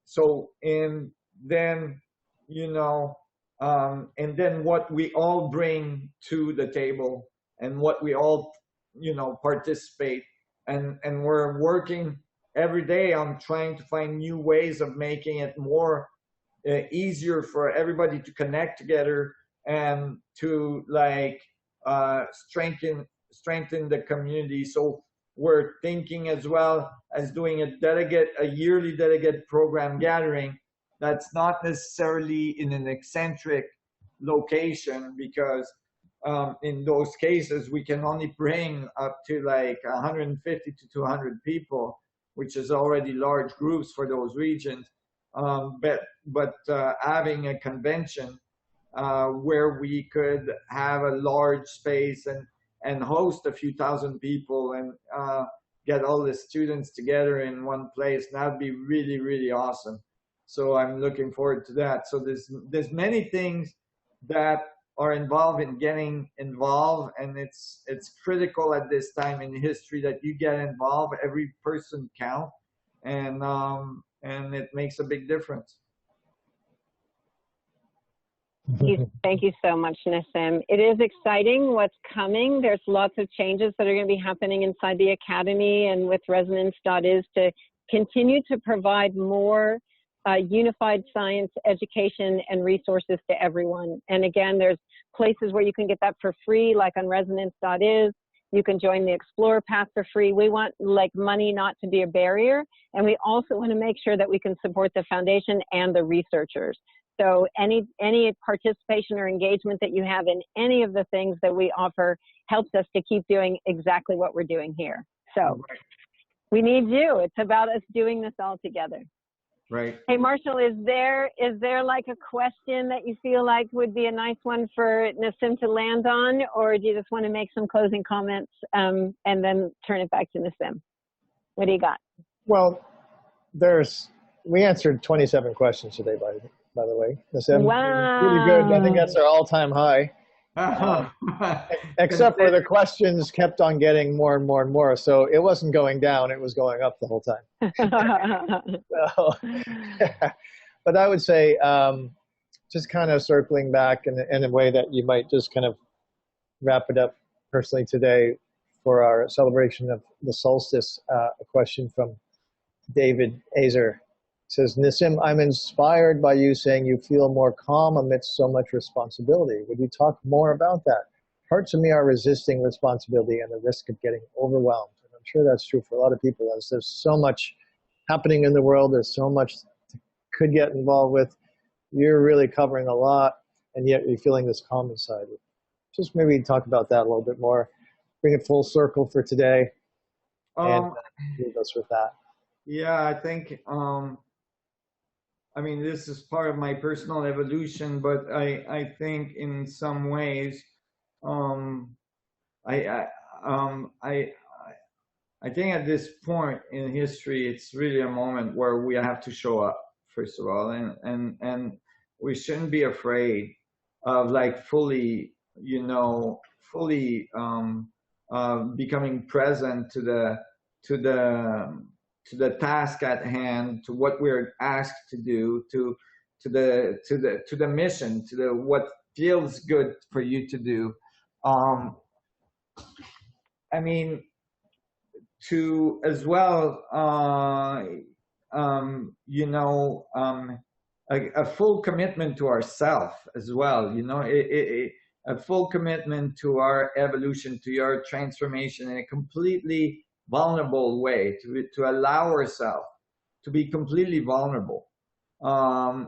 So, and then, you know, and then what we all bring to the table and what we all, you know, participate. And we're working every day on trying to find new ways of making it more easier for everybody to connect together and to like strengthen the community. So we're thinking as well as doing a yearly delegate program gathering that's not necessarily in an eccentric location, because in those cases we can only bring up to like 150 to 200 people, which is already large groups for those regions. But having a convention where we could have a large space and host a few thousand people and get all the students together in one place, that'd be really, really awesome. So I'm looking forward to that. So there's many things that are involved in getting involved, and it's critical at this time in history that you get involved. Every person counts, and it makes a big difference. Thank you so much, Nassim. It is exciting what's coming. There's lots of changes that are going to be happening inside the Academy and with Resonance.is to continue to provide more unified science education and resources to everyone. And again, there's places where you can get that for free, like on Resonance.is. You can join the Explorer Path for free. We want like money not to be a barrier. And we also want to make sure that we can support the foundation and the researchers. So any participation or engagement that you have in any of the things that we offer helps us to keep doing exactly what we're doing here. So we need you. It's about us doing this all together. Right. Hey, Marshall, is there like a question that you feel like would be a nice one for Nassim to land on, or do you just want to make some closing comments and then turn it back to Nassim? What do you got? Well, we answered 27 questions today, by the way. Nassim, wow. really good. I think that's our all-time high. Except for the questions kept on getting more and more and more. So it wasn't going down, it was going up the whole time. So, but I would say, just kind of circling back in a way that you might just kind of wrap it up personally today for our celebration of the solstice, a question from David Azer. Says, Nassim, I'm inspired by you saying you feel more calm amidst so much responsibility. Would you talk more about that? Parts of me are resisting responsibility and the risk of getting overwhelmed. And I'm sure that's true for a lot of people, as there's so much happening in the world. There's so much to could get involved with. You're really covering a lot, and yet you're feeling this calm inside. Just maybe talk about that a little bit more. Bring it full circle for today, and leave us with that. Yeah, I think, I mean, this is part of my personal evolution, but I think in some ways, I, I think at this point in history, it's really a moment where we have to show up, first of all, and we shouldn't be afraid of like fully, you know, fully becoming present to the task at hand, to what we're asked to do, to the mission, to the what feels good for you to do. I mean, to as well, you know, a full commitment to ourself as well. You know, a full commitment to our evolution, to your transformation in a completely vulnerable way, to allow ourselves to be completely vulnerable,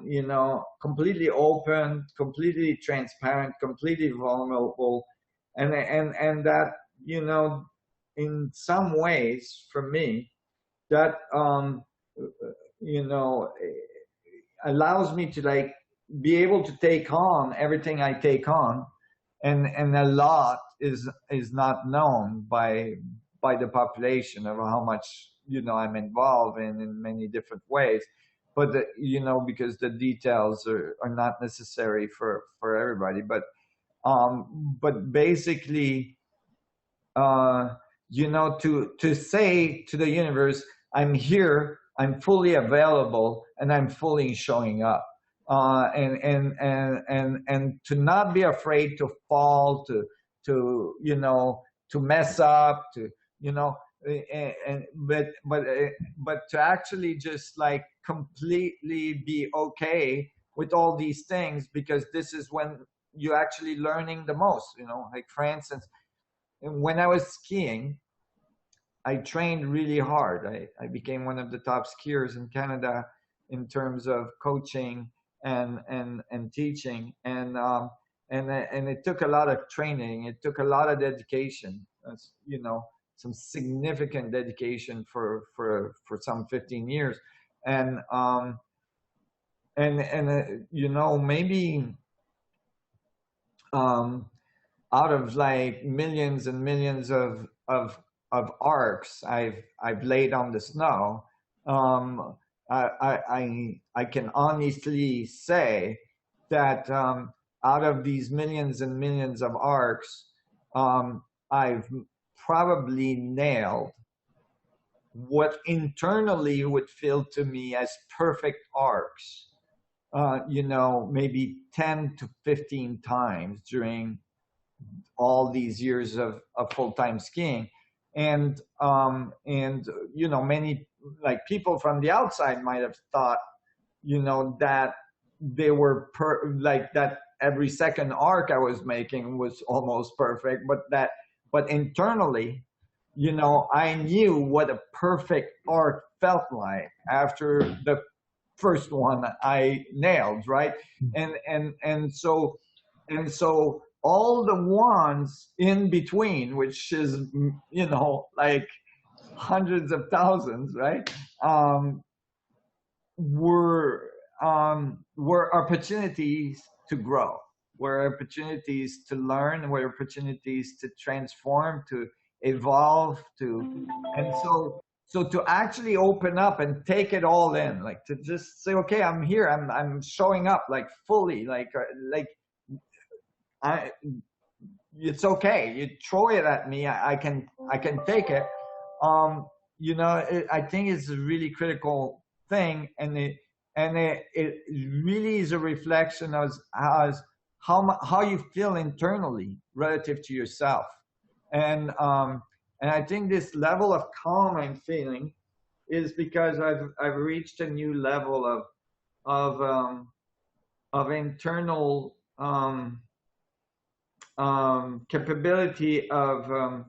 you know, completely open, completely transparent, completely vulnerable, and that, you know, in some ways for me, that you know, allows me to like be able to take on everything I take on, and a lot is not known by the population of how much, you know, I'm involved in many different ways, but the, you know, because the details are not necessary for everybody, but basically, you know, to say to the universe, I'm here, I'm fully available, and I'm fully showing up, and to not be afraid to fall, to you know, to mess up, to, you know, but to actually just like completely be okay with all these things, because this is when you're actually learning the most. You know, like for instance, when I was skiing, I trained really hard. I became one of the top skiers in Canada in terms of coaching and teaching, and it took a lot of training. It took a lot of dedication. You know, some significant dedication for some 15 years, and you know, maybe out of like millions and millions of arcs I've laid on the snow, I can honestly say that out of these millions and millions of arcs, I've probably nailed what internally would feel to me as perfect arcs, you know, maybe 10 to 15 times during all these years of full-time skiing. And you know, many like people from the outside might have thought, you know, that they were like that every second arc I was making was almost perfect, but internally, you know, I knew what a perfect arc felt like after the first one I nailed, right? And so all the ones in between, which is, you know, like hundreds of thousands, right? Were opportunities to grow, were opportunities to learn, were opportunities to transform, to evolve, and so to actually open up and take it all in, like to just say, okay, I'm here, I'm showing up like fully, like it's okay. You throw it at me, I can take it. You know, I think it's a really critical thing, and it really is a reflection of how you feel internally relative to yourself, and I think this level of calm I'm feeling is because I've reached a new level of internal capability of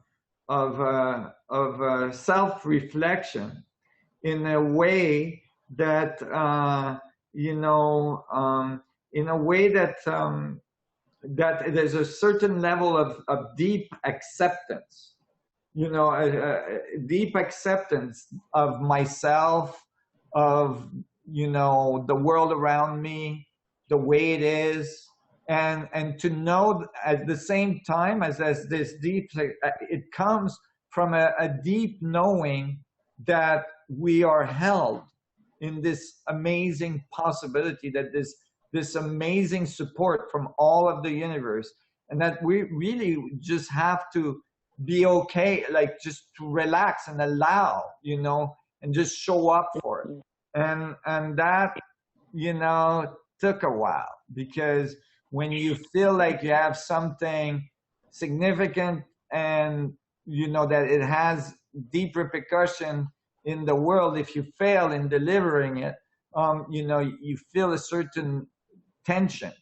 self-reflection in a way that you know, in a way that that there's a certain level of deep acceptance, you know, a deep acceptance of myself, of, you know, the world around me, the way it is, and to know at the same time as this deep, it comes from a deep knowing that we are held in this amazing possibility, that this amazing support from all of the universe, and that we really just have to be okay, like just to relax and allow, you know, and just show up for it. And that, you know, took a while, because when you feel like you have something significant and you know that it has deep repercussion in the world, if you fail in delivering it, you know, you feel a certain tension,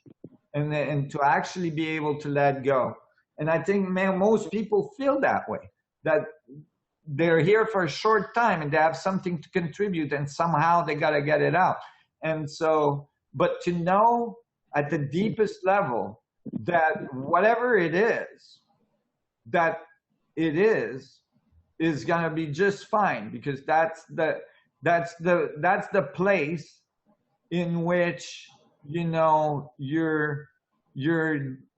and to actually be able to let go. And I think, man, most people feel that way, that they're here for a short time and they have something to contribute, and somehow they got to get it out. And so, but to know at the deepest level that whatever it is, that it is going to be just fine, because that's the place in which, you know, you're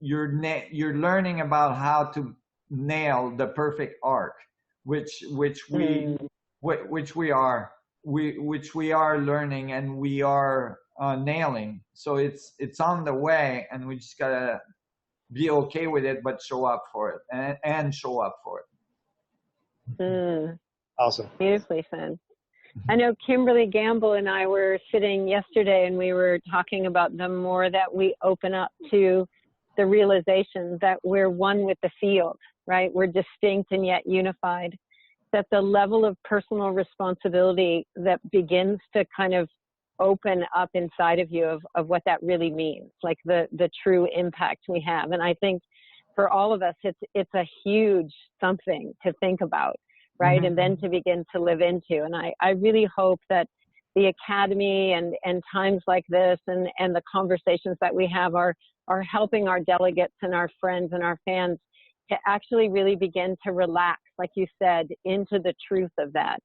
learning about how to nail the perfect arc, which we are learning, and we are nailing. So it's on the way, and we just gotta be okay with it, but show up for it, and show up for it. Awesome. Beautifully said. I know Kimberly Gamble and I were sitting yesterday, and we were talking about the more that we open up to the realization that we're one with the field, right? We're distinct and yet unified. That the level of personal responsibility that begins to kind of open up inside of you of what that really means, like the true impact we have. And I think for all of us, it's a huge something to think about, right? Mm-hmm. And then to begin to live into. And I really hope that the Academy and times like this and the conversations that we have are helping our delegates and our friends and our fans to actually really begin to relax, like you said, into the truth of that.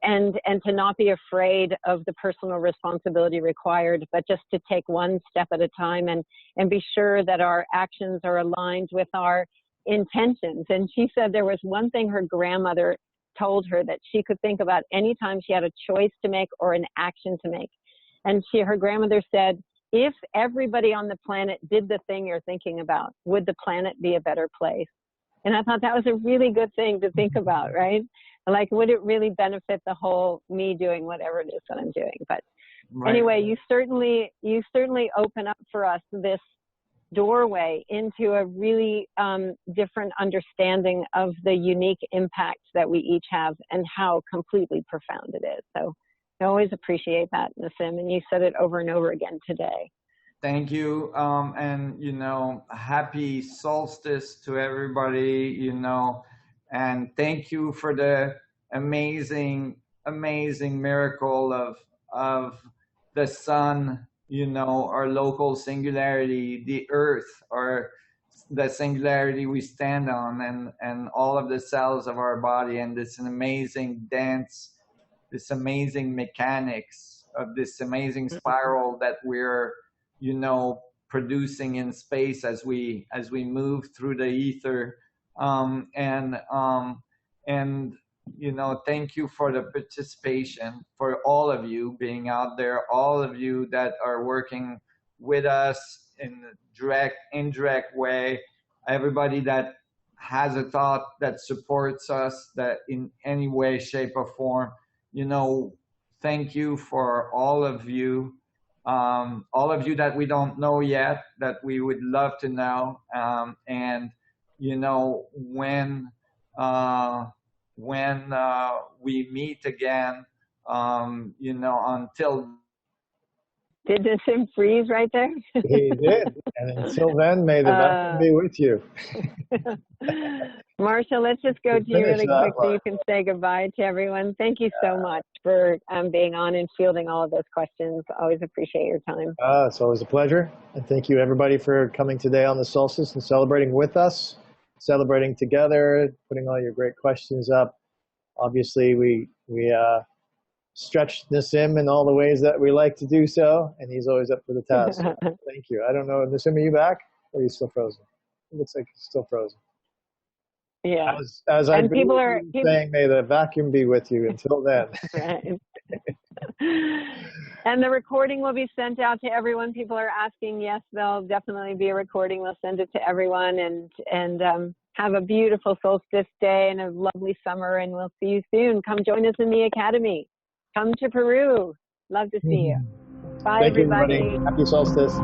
And to not be afraid of the personal responsibility required, but just to take one step at a time and be sure that our actions are aligned with our intentions. And she said there was one thing her grandmother told her that she could think about anytime she had a choice to make or an action to make. And her grandmother said, if everybody on the planet did the thing you're thinking about, would the planet be a better place? And I thought that was a really good thing to think about, right? Like, would it really benefit the whole me doing whatever it is that I'm doing? But right. Anyway, you certainly open up for us this doorway into a really different understanding of the unique impact that we each have and how completely profound it is. So I always appreciate that, Nassim, and you said it over and over again today. Thank you. And, you know, happy solstice to everybody, you know, and thank you for the amazing miracle of the sun, you know, our local singularity, the earth, or the singularity we stand on, and all of the cells of our body, and this amazing dance, this amazing mechanics of this amazing spiral that we're, you know, producing in space as we move through the ether. And you know, thank you for the participation, for all of you being out there, all of you that are working with us in a direct, indirect way. everybody that has a thought, that supports us, that in any way, shape, or form. You know, thank you for all of you that we don't know yet, that we would love to know. And you know, when we meet again, you know, until Did Nassim freeze right there? He did. And until then, may the vacuum be with you. Marsha, let's just go to you Finish really that quick so one. you can say goodbye to everyone. Thank you so much for being on and fielding all of those questions. Always appreciate your time. It's always a pleasure. And thank you, everybody, for coming today on the solstice and celebrating with us, celebrating together, putting all your great questions up. Obviously, we stretched Nassim in all the ways that we like to do so, and he's always up for the task. So thank you. I don't know, Nassim, are you back? Or are you still frozen? It looks like he's still frozen. Yeah. As I've been people saying, may the vacuum be with you until then. Right. And the recording will be sent out to everyone. People are asking. Yes, there'll definitely be a recording. We'll send it to everyone, and have a beautiful solstice day and a lovely summer, and we'll see you soon. Come join us in the Academy. Come to Peru. Love to see you. Bye, Thank you, everybody. everybody. Happy solstice.